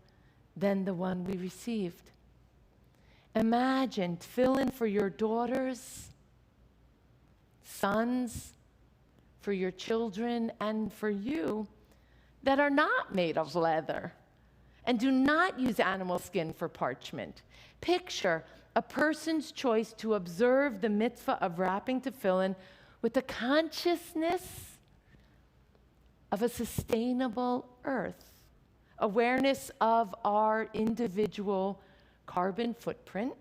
S1: than the one we received. Imagine tefillin for your daughters, sons, for your children, and for you that are not made of leather and do not use animal skin for parchment. Picture a person's choice to observe the mitzvah of wrapping tefillin with the consciousness of a sustainable earth, awareness of our individual carbon footprint,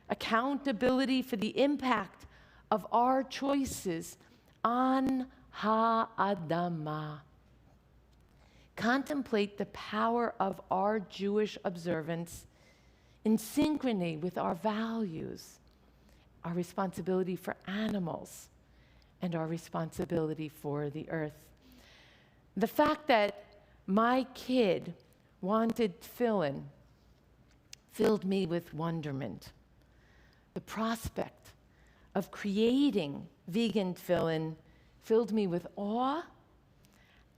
S1: accountability for the impact of our choices on ha'adamah. Contemplate the power of our Jewish observance in synchrony with our values, our responsibility for animals, and our responsibility for the earth. The fact that my kid wanted tefillin filled me with wonderment. The prospect of creating vegan tefillin filled me with awe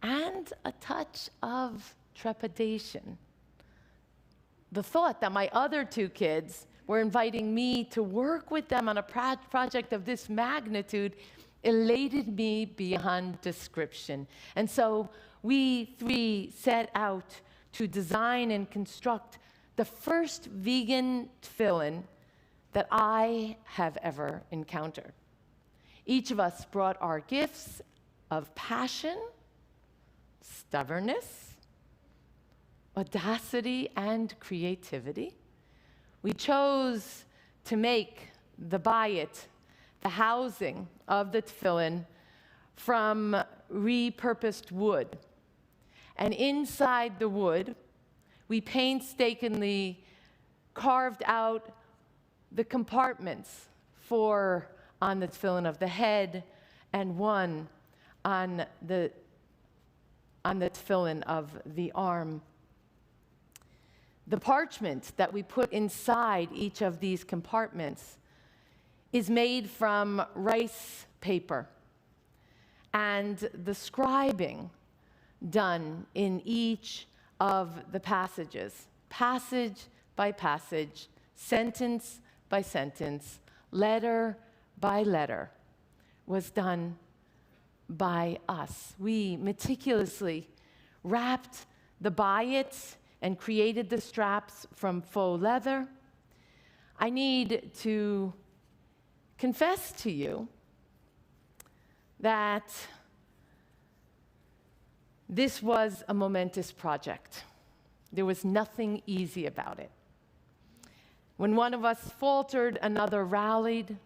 S1: and a touch of trepidation. The thought that my other two kids were inviting me to work with them on a project of this magnitude elated me beyond description. And so we three set out to design and construct the first vegan tefillin that I have ever encountered. Each of us brought our gifts of passion, stubbornness, audacity, and creativity. We chose to make the bayit, the housing of the tefillin, from repurposed wood. And inside the wood, we painstakingly carved out the compartments, 4 on the tefillin of the head and 1 on the tefillin of the arm. The parchment that we put inside each of these compartments is made from rice paper, and the scribing done in each of the passages, passage by passage, sentence by sentence, letter by letter, was done by us. We meticulously wrapped the bayit and created the straps from faux leather. I need to confess to you that this was a momentous project. There was nothing easy about it. When one of us faltered, another rallied.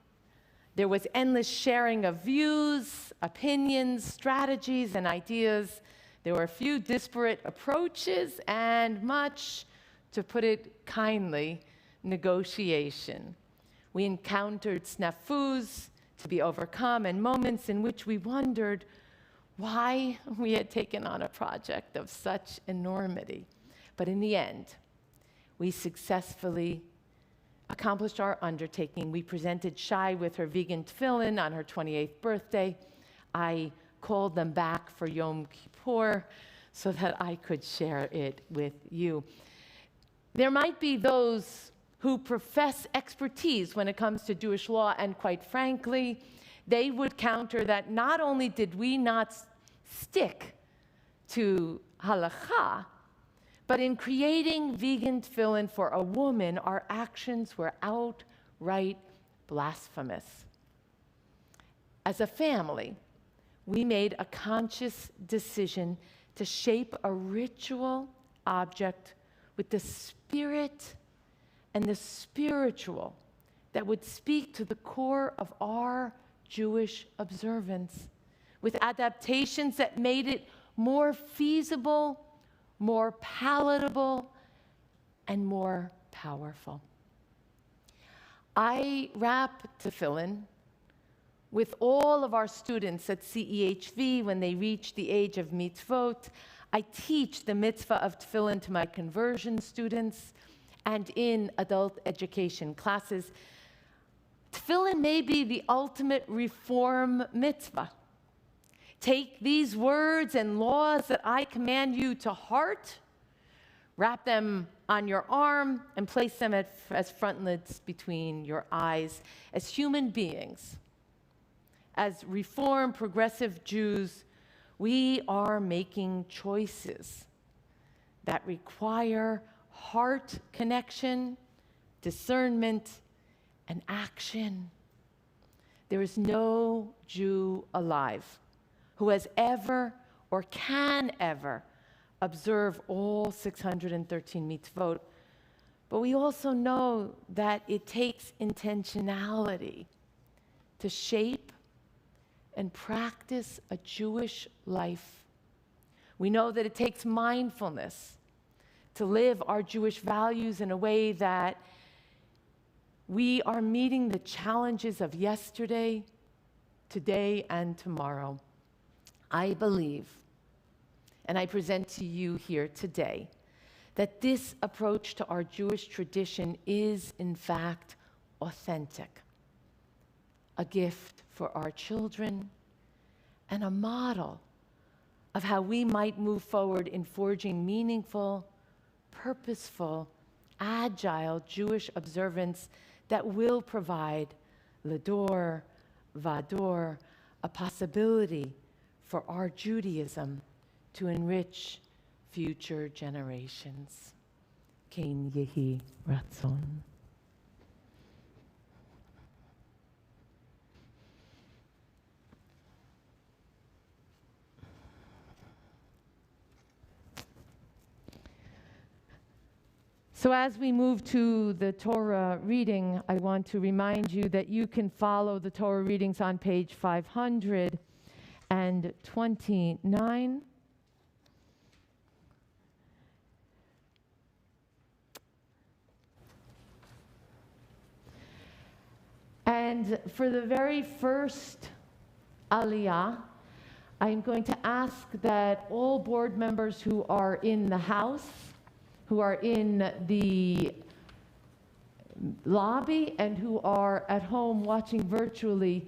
S1: There was endless sharing of views, opinions, strategies, and ideas. There were a few disparate approaches and much, to put it kindly, negotiation. We encountered snafus to be overcome and moments in which we wondered why we had taken on a project of such enormity. But in the end, we successfully accomplished our undertaking. We presented Shai with her vegan tefillin on her 28th birthday. I called them back for Yom Kippur so that I could share it with you. There might be those who profess expertise when it comes to Jewish law, and quite frankly, they would counter that not only did we not stick to halakha, but in creating vegan tefillin for a woman, our actions were outright blasphemous. As a family, we made a conscious decision to shape a ritual object with the spirit and the spiritual that would speak to the core of our Jewish observance, with adaptations that made it more feasible, more palatable, and more powerful. I wrap tefillin with all of our students at CEHV when they reach the age of mitzvot. I teach the mitzvah of tefillin to my conversion students and in adult education classes. Tefillin may be the ultimate reform mitzvah. Take these words and laws that I command you to heart, wrap them on your arm, and place them as frontlets between your eyes. As human beings, as Reform progressive Jews, we are making choices that require heart connection, discernment, and action. There is no Jew alive who has ever or can ever observe all 613 mitzvot, but we also know that it takes intentionality to shape and practice a Jewish life. We know that it takes mindfulness to live our Jewish values in a way that we are meeting the challenges of yesterday, today, and tomorrow. I believe, and I present to you here today, that this approach to our Jewish tradition is, in fact, authentic, a gift for our children, and a model of how we might move forward in forging meaningful, purposeful, agile Jewish observance that will provide Lador, Vador, a possibility for our Judaism to enrich future generations. Kein Yehi Ratzon. So as we move to the Torah reading, I want to remind you that you can follow the Torah readings on page 529. And for the very first Aliyah, I'm going to ask that all board members who are in the house, who are in the lobby, and who are at home watching virtually,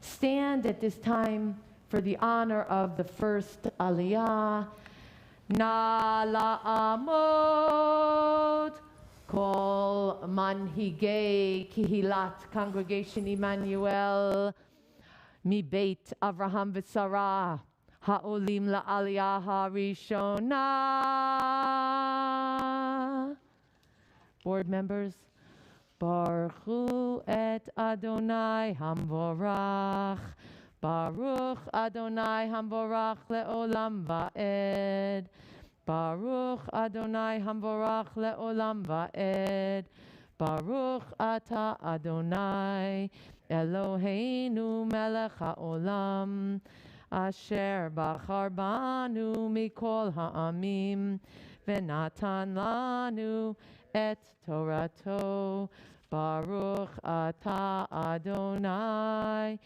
S1: stand at this time for the honor of the first Aliyah. Na la'amod kol manhigei kihilat Congregation Emmanuel mi beit Avraham v'Sarah ha'olim la'aliyah harishona. Board members, Baruch et Adonai Hamvorach, Baruch Adonai Hamvorach le'olam va'ed, Baruch Adonai Hamvorach le'olam va'ed, Baruch Ata Adonai Eloheinu melech ha'olam, Asher bachar banu mikol ha'amim, Venatan lanu et Torato, Baruch Ata Adonai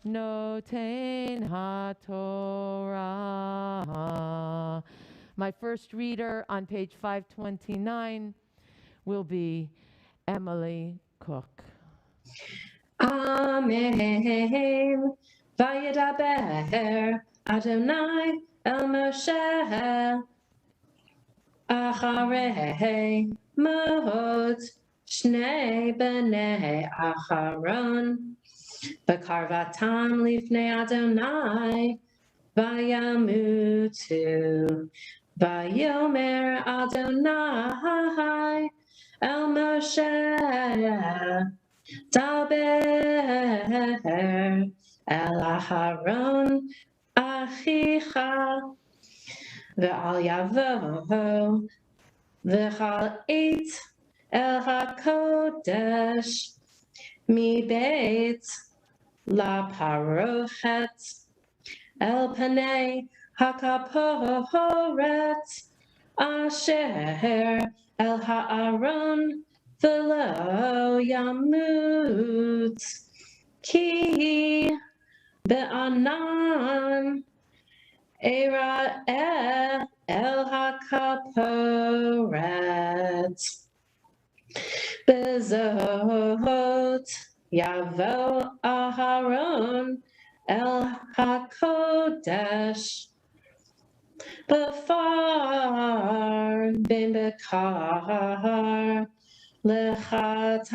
S1: Noten HaTorah. My first reader on page 529 will be Emily Cook.
S2: Amen. Vayedaber Adonai el Moshe Acharei Mot Shnei Bnei Acharon B'karvatam Lifnei Adonai Vayamutu Vayomer Adonai el Moshe Daber el Aharon Achicha Ve'al Yavo Ve'chal Eit El HaKodesh Mi Beit La Parochet El Panei HaKaporet Asher El Ha'aron Velo Yamut Ki Be'anan Era El HaKaporet Bezot Yavo Aharon El HaKodesh Befar Ben Bekar Lechathat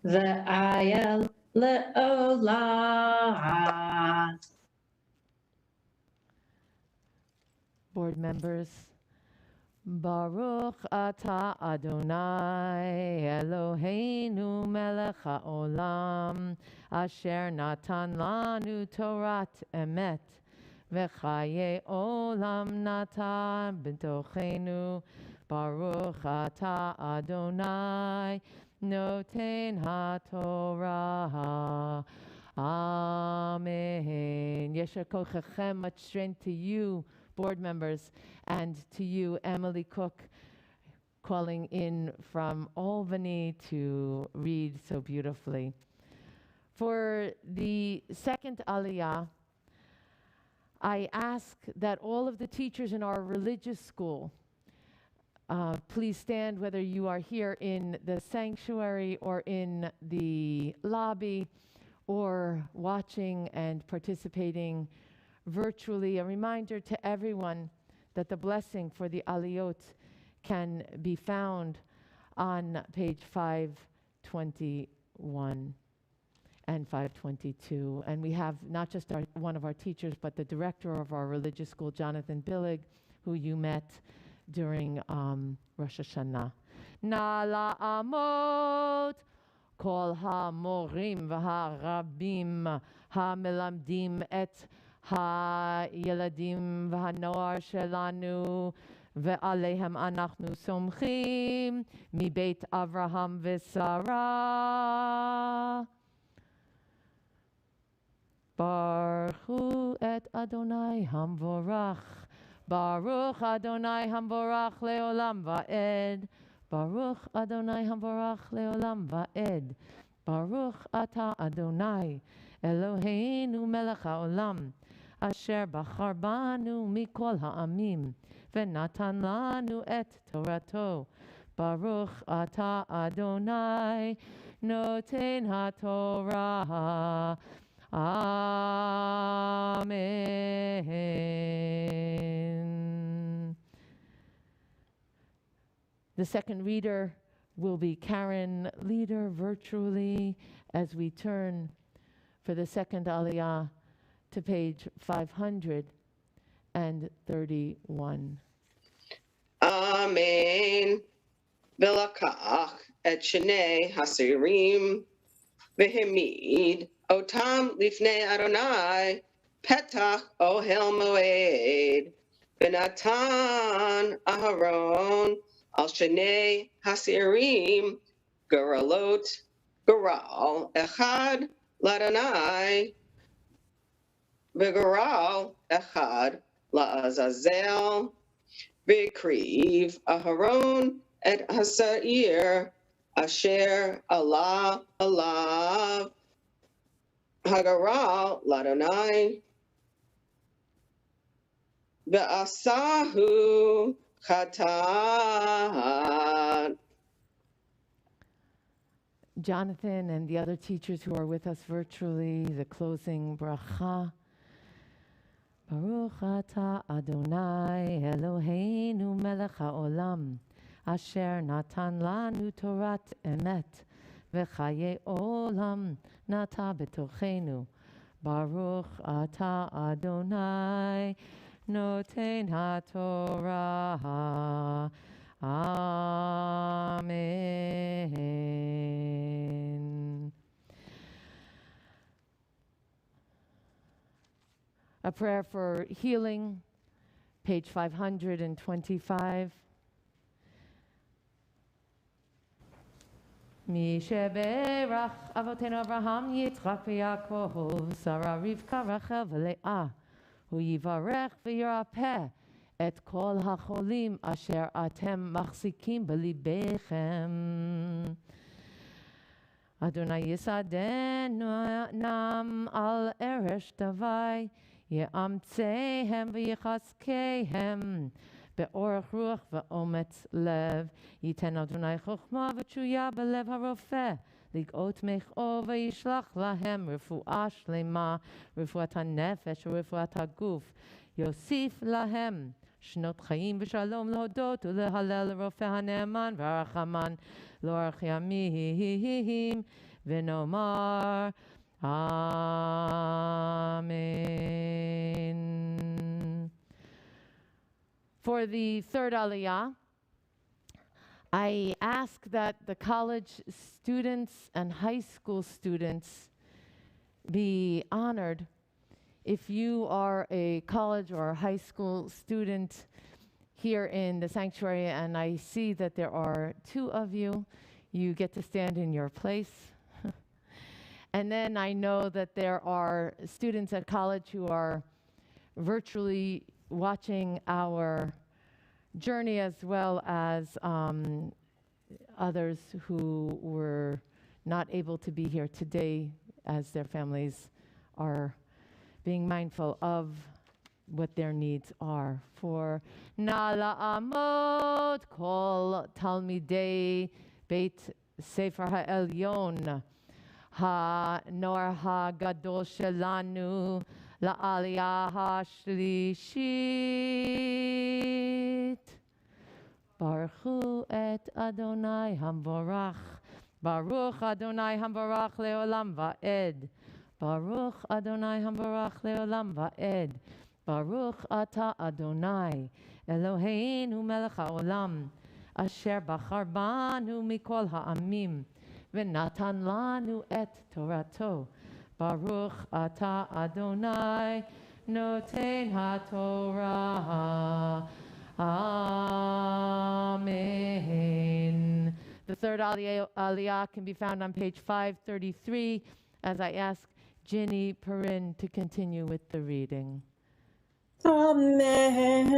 S2: Ve'ayel Le'olah.
S1: Board members, Baruch atah Adonai Eloheinu melech haolam asher natan lanu Torat emet v'chaye olam natan b'tochenu. Baruch atah Adonai noten haTorah. Amen. Yesher kochachem, much strength to you, board members, and to you, Emily Cook, calling in from Albany to read so beautifully. For the second Aliyah, I ask that all of the teachers in our religious school please stand, whether you are here in the sanctuary or in the lobby or watching and participating virtually. A reminder to everyone that the blessing for the Aliyot can be found on page 521 and 522. And we have not just one of our teachers, but the director of our religious school, Jonathan Billig, who you met during Rosh Hashanah. Na la'amot kol ha'morim v'harabim ha'melamdim et הילדים והנוער שלנו ועליהם אנחנו סומכים מבית אברהם ושרה. ברכו את אדוני המבורך, ברוך אדוני המבורך לעולם ועד, ברוך אדוני המבורך לעולם ועד, ברוך אתה אדוני אלוהינו מלך העולם, אשר בחר בנו מכל העמים, ונתן לנו את תורתו. ברוך אתה אדוני נותן התורה. Amen. The second reader will be Karen Leader virtually as we turn for the second Aliyah to page 531.
S4: Amen. V'lakach et shnei hasirim v'himid otam lifnei Adonai petach ohel moed v'natan Aharon al shnei hasirim geralot geral echad l'Adonai v'geral echad la'azazel v'kriv Aharon et hasair asher Allah alav hagaral l'Adonai v'asahu chatan.
S1: Jonathan and the other teachers who are with us virtually, the closing bracha. Baruch atah Adonai Eloheinu melech haolam, asher natan lanu Torat emet, v'chaye olam nata betochenu. Baruch atah Adonai noten haTorah. Amen. A prayer for healing, page 525.
S2: מי שברך אבותינו אברהם, יצחק ויעקב, שרה רבקה רחל ולאה, הוא יברך וירפא את כל החולים אשר אתם מחזיקים בליבכם. אדוני יסעדנם על ערש דווי, יאמצהם ויחזקהם באורך רוח ואומץ לב. ייתן אדוני חוכמה ותשויה בלב הרופא, לגאות מכאוב וישלח להם רפואה שלמה, רפואת הנפש ורפואת הגוף. יוסיף להם שנות חיים ושלום, להודות ולהלל לרופא הנאמן והרחמן לאורך ימים, ונאמר Amen. For the third Aliyah, I ask that the college students and high school students be honored. If you are a college or high school student here in the sanctuary, and I see that there are two of you, you get to stand in your place. And then I know that there are students at college who are virtually watching our journey, as well as others who were not able to be here today, as their families are being mindful of what their needs are. For Nala Amod Kol Talmidei Beit Sefer HaElyon HaNor HaGadol Shelanu La'aliyah HaShlishit. Baruchu et Adonai Hamvorach. Baruch Adonai Hamvorach Leolam Va'ed. Baruch Adonai Hamvorach Leolam Va'ed. Baruch Ata Adonai Eloheinu Melech HaOlam Asher Bachar Banu Mikol Ha'amim V'natan Lanu et Torato. Baruch Ata Adonai Noten HaTorah. Amen. The third Aliyah can be found on page 533, as I ask Ginny Perrin to continue with the reading.
S5: Amen.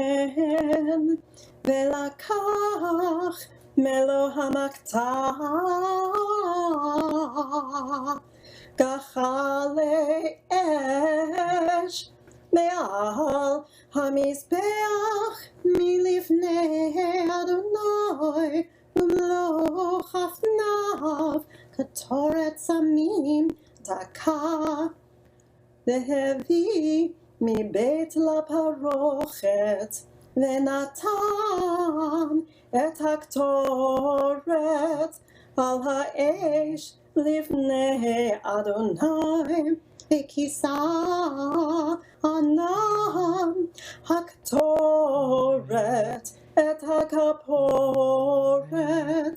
S5: Velakach melo hamakta gachale esh me'al hamizbeach milifnei Adonai umlo chafnav katoret samim daka והביא מבית לפרוכת ונתן את הקטורת על האש לפני אדוני וכיסה ענן הקטורת את הכפורת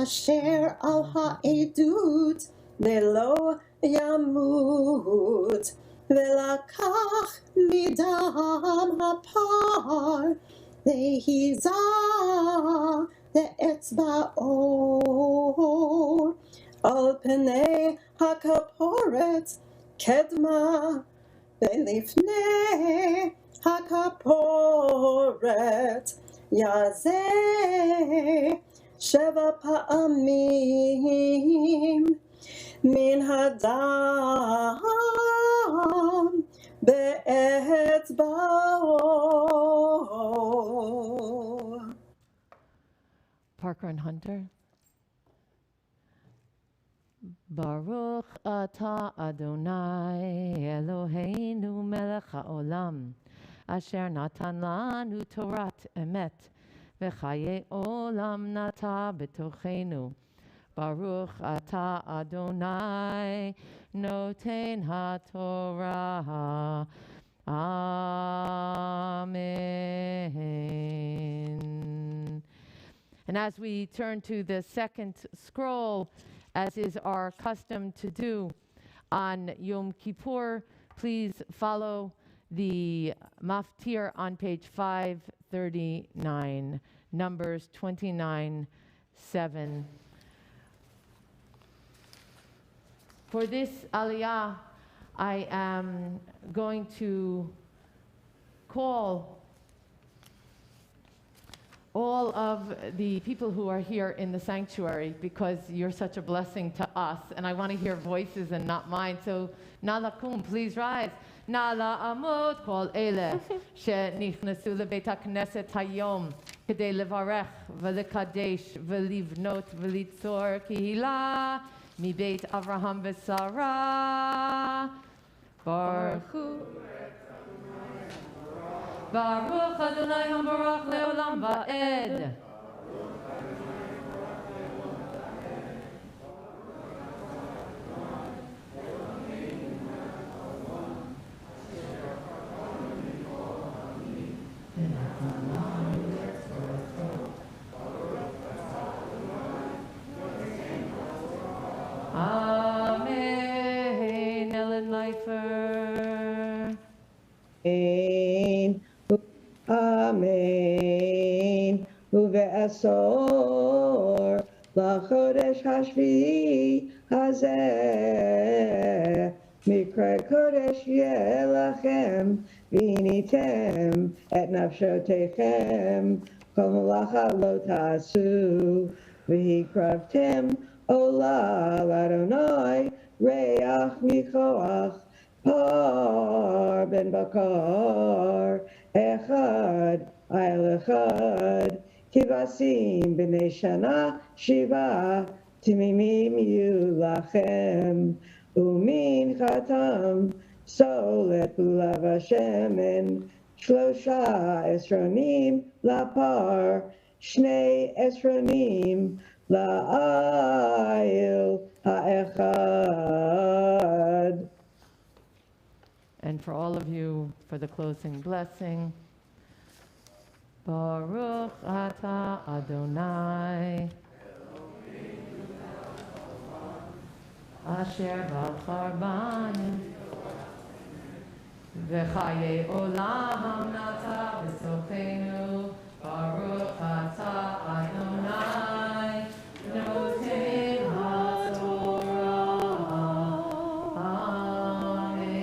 S5: אשר על העדות ללא ימות ולקח מדם הפר והיזה לאצבעו על פני הכפורת קדמה ולפני הכפורת יזה 7 פעמים מן הדם באצבעו.
S2: Parker and Hunter. Baruch Ata Adonai Eloheinu Melech HaOlam Asher Natan Lanu Torat Emet V'chaye Olam Nata B'tochenu. Baruch Ata Adonai Noten HaTorah. Amen. And as we turn to the second scroll, as is our custom to do on Yom Kippur, please follow the maftir on page 539, Numbers 29:7. For this aliyah, I am going to call all of the people who are here in the sanctuary, because you're such a blessing to us, and I want to hear voices and not mine. So, Nala Kum, please rise. Nala Amot, kol ele, shenichnasu lebeit hakneset hayom, kedei levarech velekadesh velivnot velitzor kihila mibeit Avraham v'Sarah. Baruch Hu. Baruch Adonai HaBarach Leolam Va'ed. Amen. Ellen Leifer.
S6: Amen. Uve'asor lachodesh hashvi'i hazeh mikra kodesh yelachem v'initem et nafshotechem kol malacha lo ta'asu v'hikravtem ola l'Adonai reach michoach par ben bakar echad ayel echad kivasim b'nei shana shiva timimim yu lachem umin chatam solet lulav hashemen shlosha esronim lapar shnei esronim la'ayil ha'echad.
S2: And for all of you, for the closing blessing. Baruch Ata Adonai Asher Bachar Banu V'chaye Olam Nata V'sochenu Baruch Ata Adonai Noten HaTorah. Amen.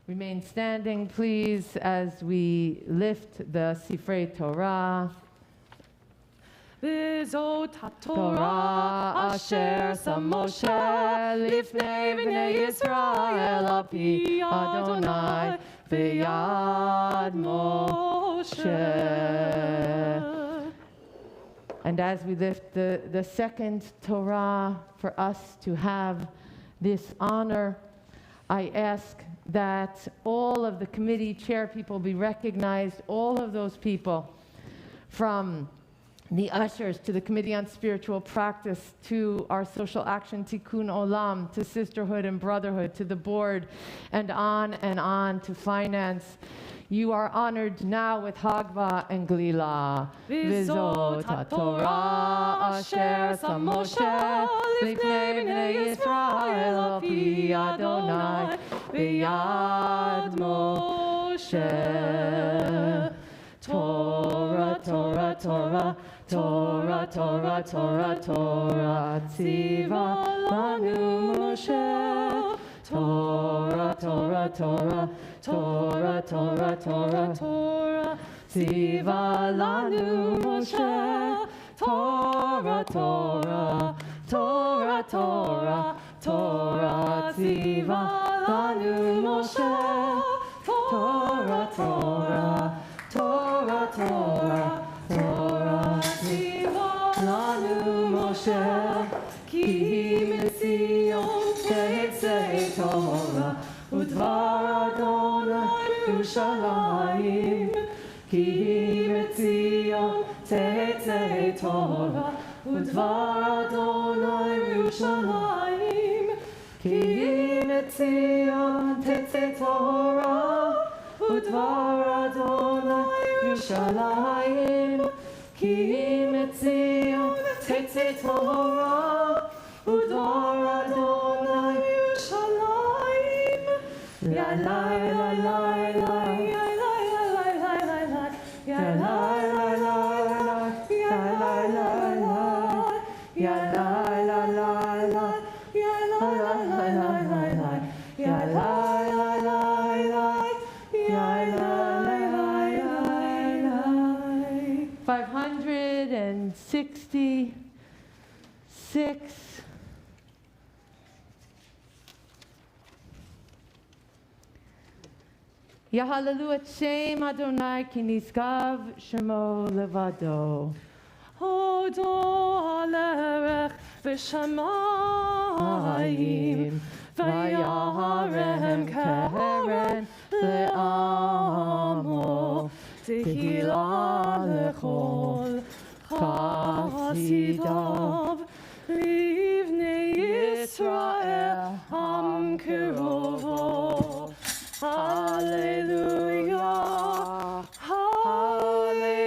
S2: Remain standing, please, as we lift the Sifrei Torah.
S7: V'zot
S2: Torah asher sam Moshe lifnei bnei Yisrael al pi Adonai v'yad Moshe. And as we lift the second Torah for us to have this honor, I ask that all of the committee chair people be recognized, all of those people, from the ushers to the Committee on Spiritual Practice, to our social action Tikkun Olam, to sisterhood and brotherhood, to the board, and on to finance. You are honored now with Hagva and Glila.
S7: V'zot HaTorah asher sam Moshe lifnei bnei Yisrael al pi Adonai v'yad Moshe. Torah, Torah, Torah, Torah, Torah, Torah, Torah, tziva lanu Moshe. Torah, Torah, Torah, Torah, Torah, Torah, Torah, tziva lanu Moshe. Torah, Torah, Torah, Torah, Torah, tziva lanu Moshe. Torah, Torah, Torah, Torah, Torah, tziva lanu Moshe. Ki mitzion tetzei Torah, udvar Adonai Yerushalayim. Ki mitzion tetzei Torah, udvar Adonai Yerushalayim. Ki mitzion tetzei Torah, udvar Adonai Yerushalayim. Ki mitzion tetzei Torah, udvar Adonai Yerushalayim. Ya la la la la, ya la la la la la, ya la la la la, ya la la la, ya la la
S2: 566. Yahalalu et Shem Adonai ki nisgav shemo levado.
S7: Hodo alerech v'shamayim v'yaharem keren le'amo tehila lechol chasidav livnei Yisrael am kerovo. Hallelujah, hallelujah.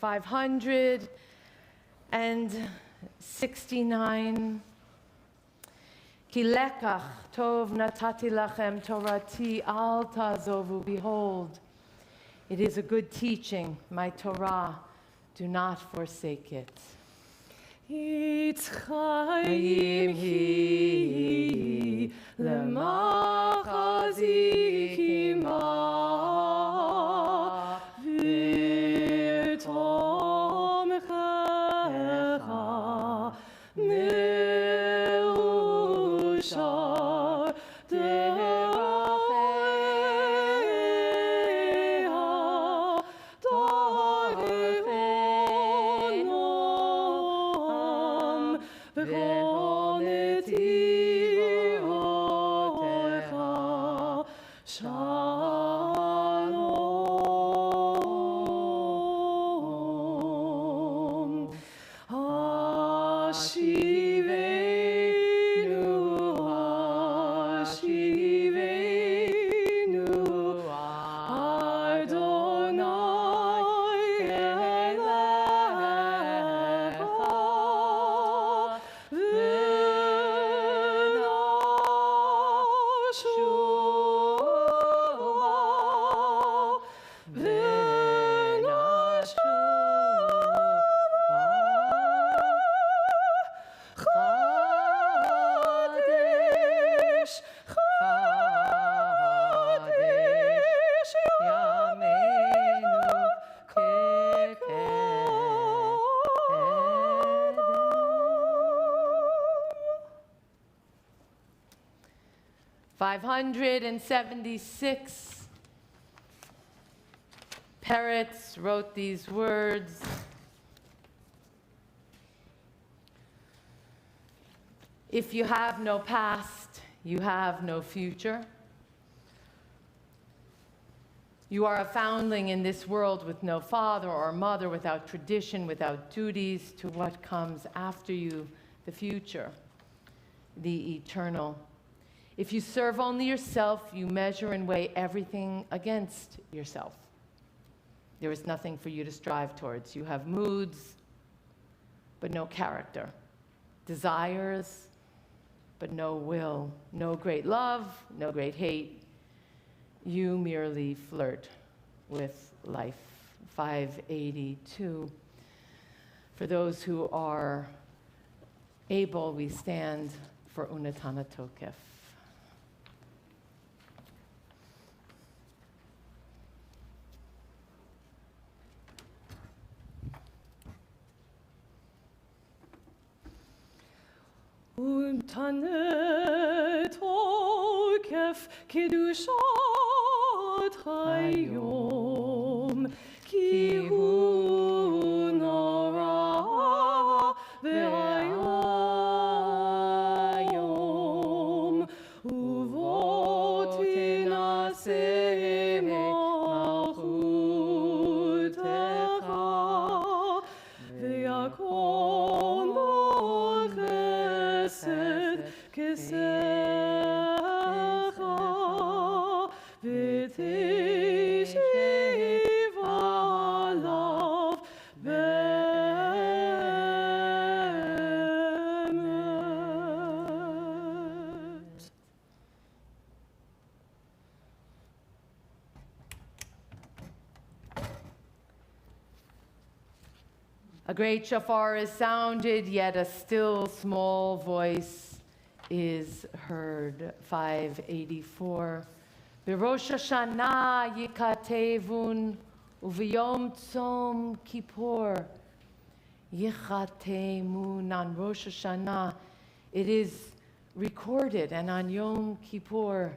S1: 569. Ki lekach tov natati lachem torati al tazovu. Behold, it is a good teaching, my Torah. Do not forsake it.
S7: Yitzchayim hi lemachazikima v'tomchecha meushar derecha darechonom v'chol netivotecha shalom. Hashivenu, Hashivenu, Adonai elecha, v'nashuva, Chadesh, Chadesh, Yameinu kekedem.
S1: 576. Peretz wrote these words. If you have no past, you have no future. You are a foundling in this world with no father or mother, without tradition, without duties to what comes after you, the future, the eternal. If you serve only yourself, you measure and weigh everything against yourself. There is nothing for you to strive towards. You have moods, but no character. Desires, but no will. No great love, no great hate. You merely flirt with life. 582. For those who are able, we stand for Unatana Tokef.
S7: Untane tokef kedushat hayom ki hu nora ve'ayom uvot tinaseh malchutecha ve'yakon Kesecha v'tishiv alav be'emet.
S1: A great shofar is sounded, yet a still small voice is heard. 584. B'Rosh Hashanah yikatevun, uv'yom tzom Kippur yichatemun. On Rosh Hashanah, it is recorded, and on Yom Kippur,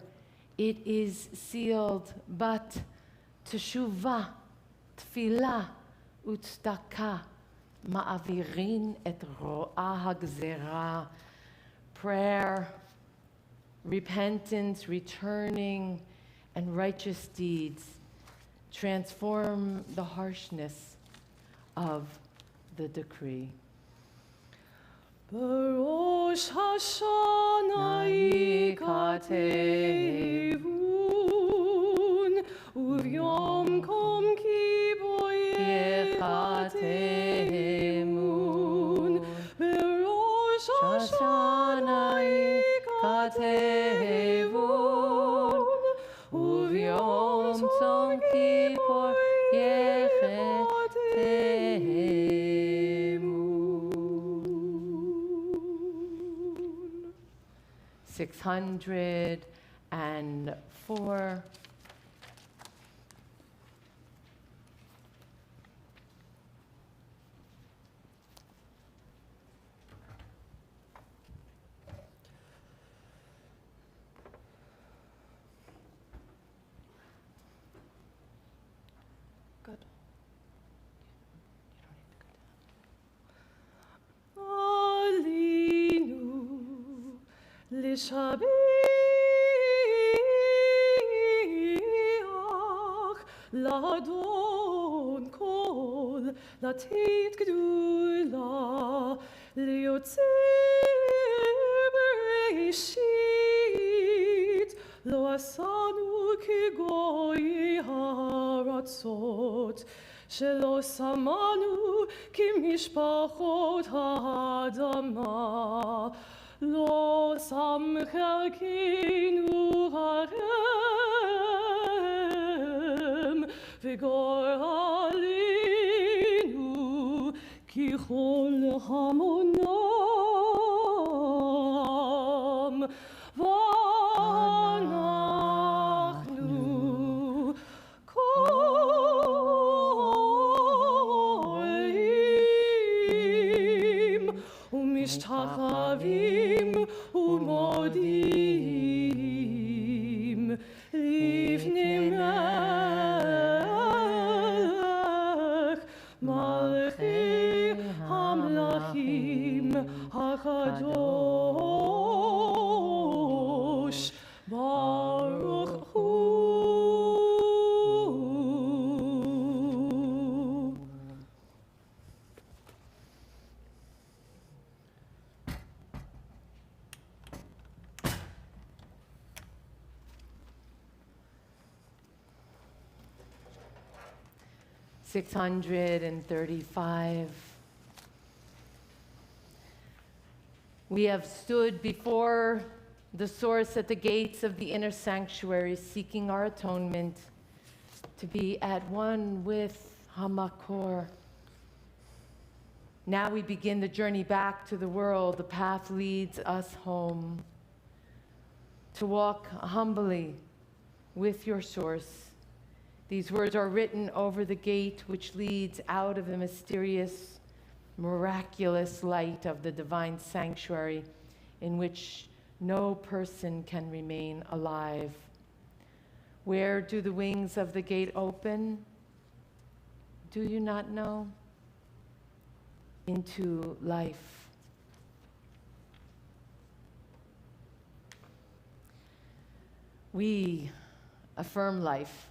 S1: it is sealed. But teshuvah, tfilah, utzedakah, ma'avirin et ro'ah hagzera. Prayer, repentance, returning, and righteous deeds transform the harshness of the decree.
S7: Barosh Hashanah yikatevun, uvyom kom kippur yichatemun. Barosh Hashanah yikatevun, uvyom tzom kippur yichatemun.
S1: 604.
S7: Good. Alinu lishabiach ladon kol latit gdula liotzer bereshit lo asanu kigoy haratzot שלא שמענו כמשפחות האדמה, לא שם חלקנו הרם, וגורלנו ככל המונם, ואנחנו משתחווים ומודים לפני מלך מלכי המלכים הקדוש ברוך הוא.
S1: 635. We have stood before the source at the gates of the inner sanctuary, seeking our atonement to be at one with Hamakor. Now we begin the journey back to the world. The path leads us home. To walk humbly with your source. These words are written over the gate which leads out of the mysterious, miraculous light of the divine sanctuary in which no person can remain alive. Where do the wings of the gate open? Do you not know? Into life. We affirm life,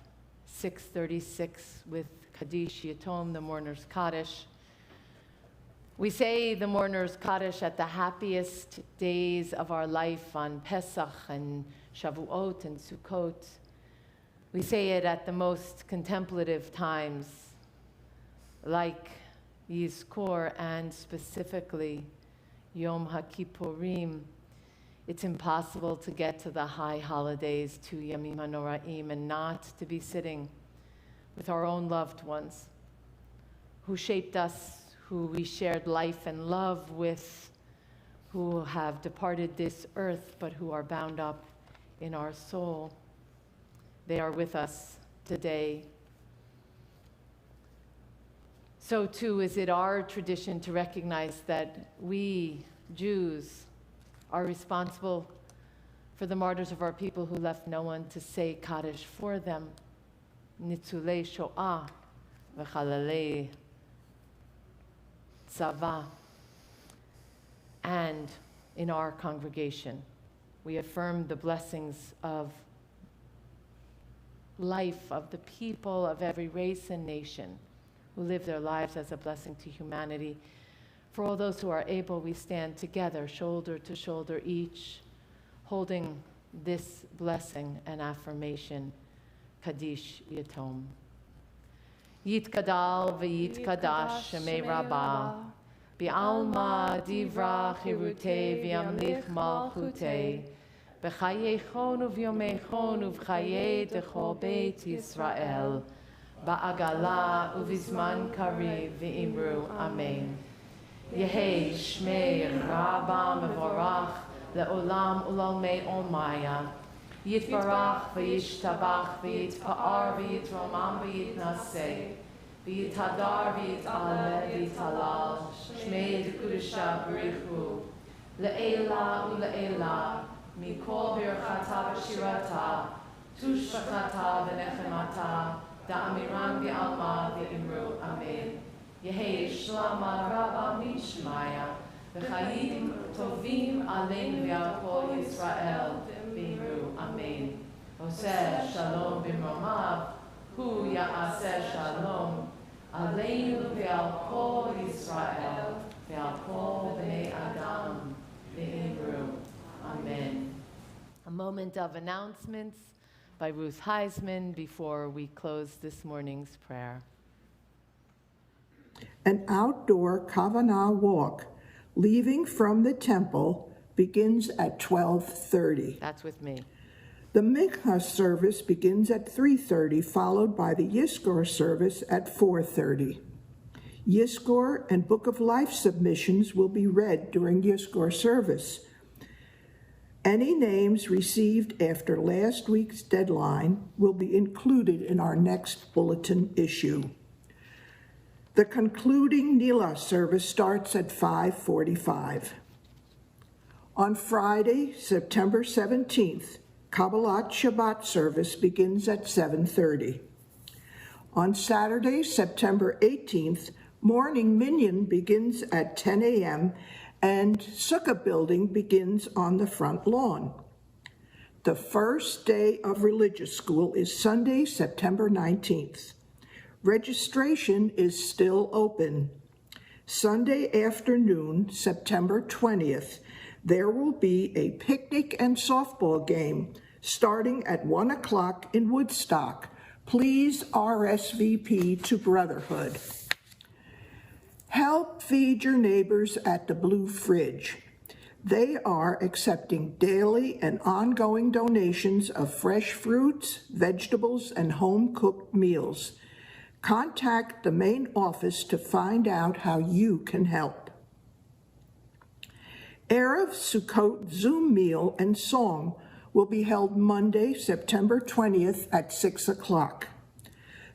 S1: 636 with Kaddish Yatom, the mourner's Kaddish. We say the mourner's Kaddish at the happiest days of our life on Pesach and Shavuot and Sukkot. We say it at the most contemplative times, like Yizkor and specifically Yom HaKippurim. It's impossible to get to the high holidays, to Yamim HaNoraim, and not to be sitting with our own loved ones who shaped us, who we shared life and love with, who have departed this earth, but who are bound up in our soul. they are with us today. So too is it our tradition to recognize that we, Jews, are responsible for the martyrs of our people who left no one to say Kaddish for them. Nitzulei Shoah v'chalalei Tzava. And in our congregation, we affirm the blessings of life of the people of every race and nation who live their lives as a blessing to humanity. For all those who are able, we stand together, shoulder to shoulder, each holding this blessing and affirmation. Kaddish Yatom. Yitkadal v'yitkadash shemei Rabbah. Bi'alma divra chirutei v'yamlich malchutei. B'chayeichon u'v'yomeichon u'v'chayei dechol beit Yisrael. Ba'agala u'vizman kariv v'imru amen. Yehei shmei Rabba mevorach le'olam u'lomei olmaya. Yitbarach v'yishtabach v'yitpa'ar v'yitromam v'yitnaseh. V'yitadar v'yit'aleh v'yit'alal. Shmei d'kudusha b'richu. Le'ela u'le'ela. Mikol birchata v'shirata. Tushbachata v'nechemata. Da'amiran v'alma v'imru amen. Yehei shlama rabba mishmaya. V'chayim tovim aleinu v'al kol Yisrael v'imru amen. Oseh shalom b'mromav. Hu ya'aseh shalom. Aleinu v'al kol Yisrael v'al kol b'nei Adam v'imru amen. A moment of announcements by Ruth Heisman before we close this morning's prayer.
S8: An outdoor Kavanah walk leaving from the temple begins at 12:30.
S1: That's with me.
S8: The Mincha service begins at 3:30, followed by the Yizkor service at 4:30. Yizkor and Book of Life submissions will be read during Yizkor service. Any names received after last week's deadline will be included in our next bulletin issue. The concluding Nila service starts at 5:45. On Friday, September 17th, Kabbalat Shabbat service begins at 7:30. On Saturday, September 18th, morning minyan begins at 10 a.m. and Sukkah building begins on the front lawn. The first day of religious school is Sunday, September 19th. Registration is still open. Sunday afternoon, September 20th, there will be a picnic and softball game starting at 1 o'clock in Woodstock. Please RSVP to Brotherhood. Help feed your neighbors at the Blue Fridge. They are accepting daily and ongoing donations of fresh fruits, vegetables, and home-cooked meals. Contact the main office to find out how you can help. Erev Sukkot Zoom meal and song will be held Monday, September 20th at 6 o'clock.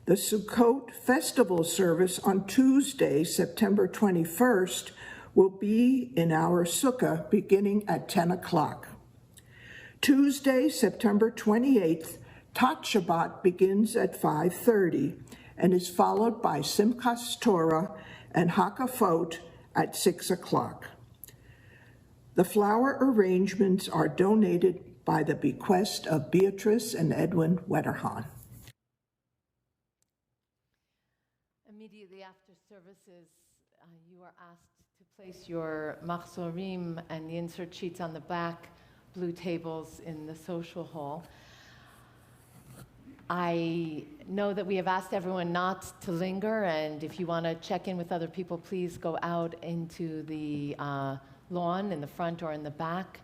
S8: The Sukkot Festival service on Tuesday, September 21st, will be in our sukkah beginning at 10 o'clock. Tuesday, September 28th, Tat Shabbat begins at 5:30 and is followed by Simchas Torah and Hakafot at 6 o'clock. The flower arrangements are donated by the bequest of Beatrice and Edwin Wetterhahn.
S1: Immediately after services, you are asked to place your machzorim and the insert sheets on the back blue tables in the social hall. I know that we have asked everyone not to linger, and if you want to check in with other people, please go out into the lawn in the front or in the back.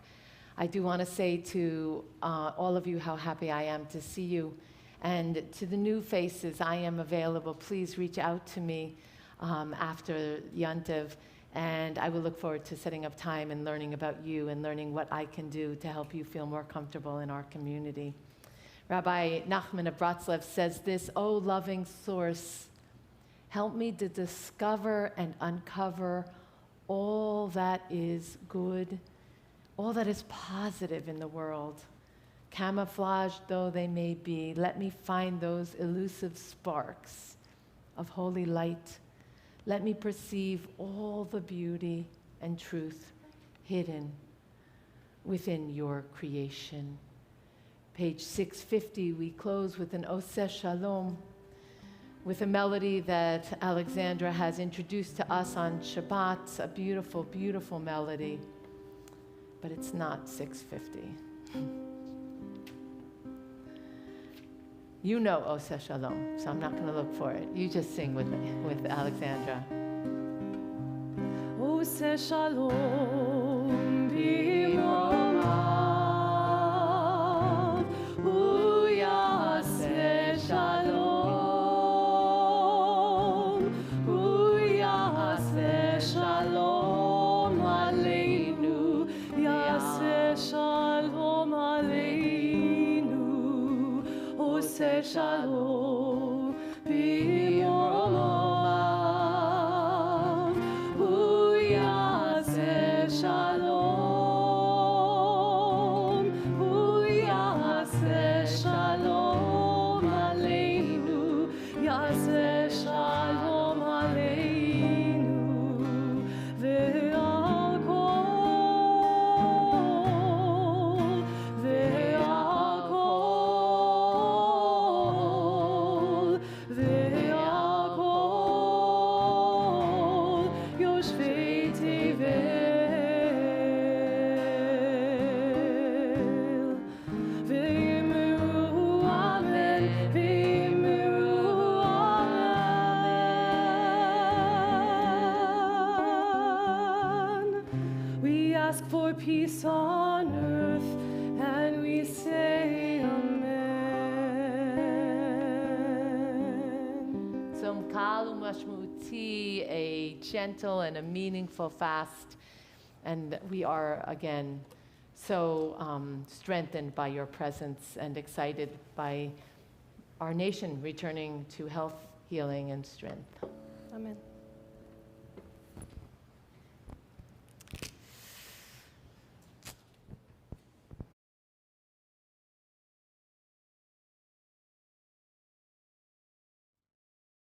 S1: I do want to say to all of you how happy I am to see you. And to the new faces, I am available. Please reach out to me after Yontiv, and I will look forward to setting up time and learning about you and learning what I can do to help you feel more comfortable in our community. Rabbi Nachman of Bratslav says this, "O loving source, help me to discover and uncover all that is good, all that is positive in the world. Camouflaged though they may be, let me find those elusive sparks of holy light. Let me perceive all the beauty and truth hidden within your creation." Page 650, we close with an Oseh Shalom, with a melody that Alexandra has introduced to us on Shabbat, a beautiful, beautiful melody, but it's not 650. You know Oseh Shalom, so I'm not going to look for it. You just sing with Alexandra.
S7: Oseh Shalom b'romav, hu yaseh shalom, hu yaseh shalom aleinu, yaseh shalom aleinu, oseh shalom b'romav, hu yaseh shalom, hu yaseh shalom aleinu, yaseh shalom aleinu, ve'al kol, ve'al kol, ve'al kol, yoshvei tevel, ve'imru amen, ve'imru amen. We ask for peace on earth, and we say amen.
S1: Tzom Kal Umashmuti, a gentle and a meaningful fast. And we are, again, so strengthened by your presence and excited by our nation returning to health, healing, and strength.
S7: Amen.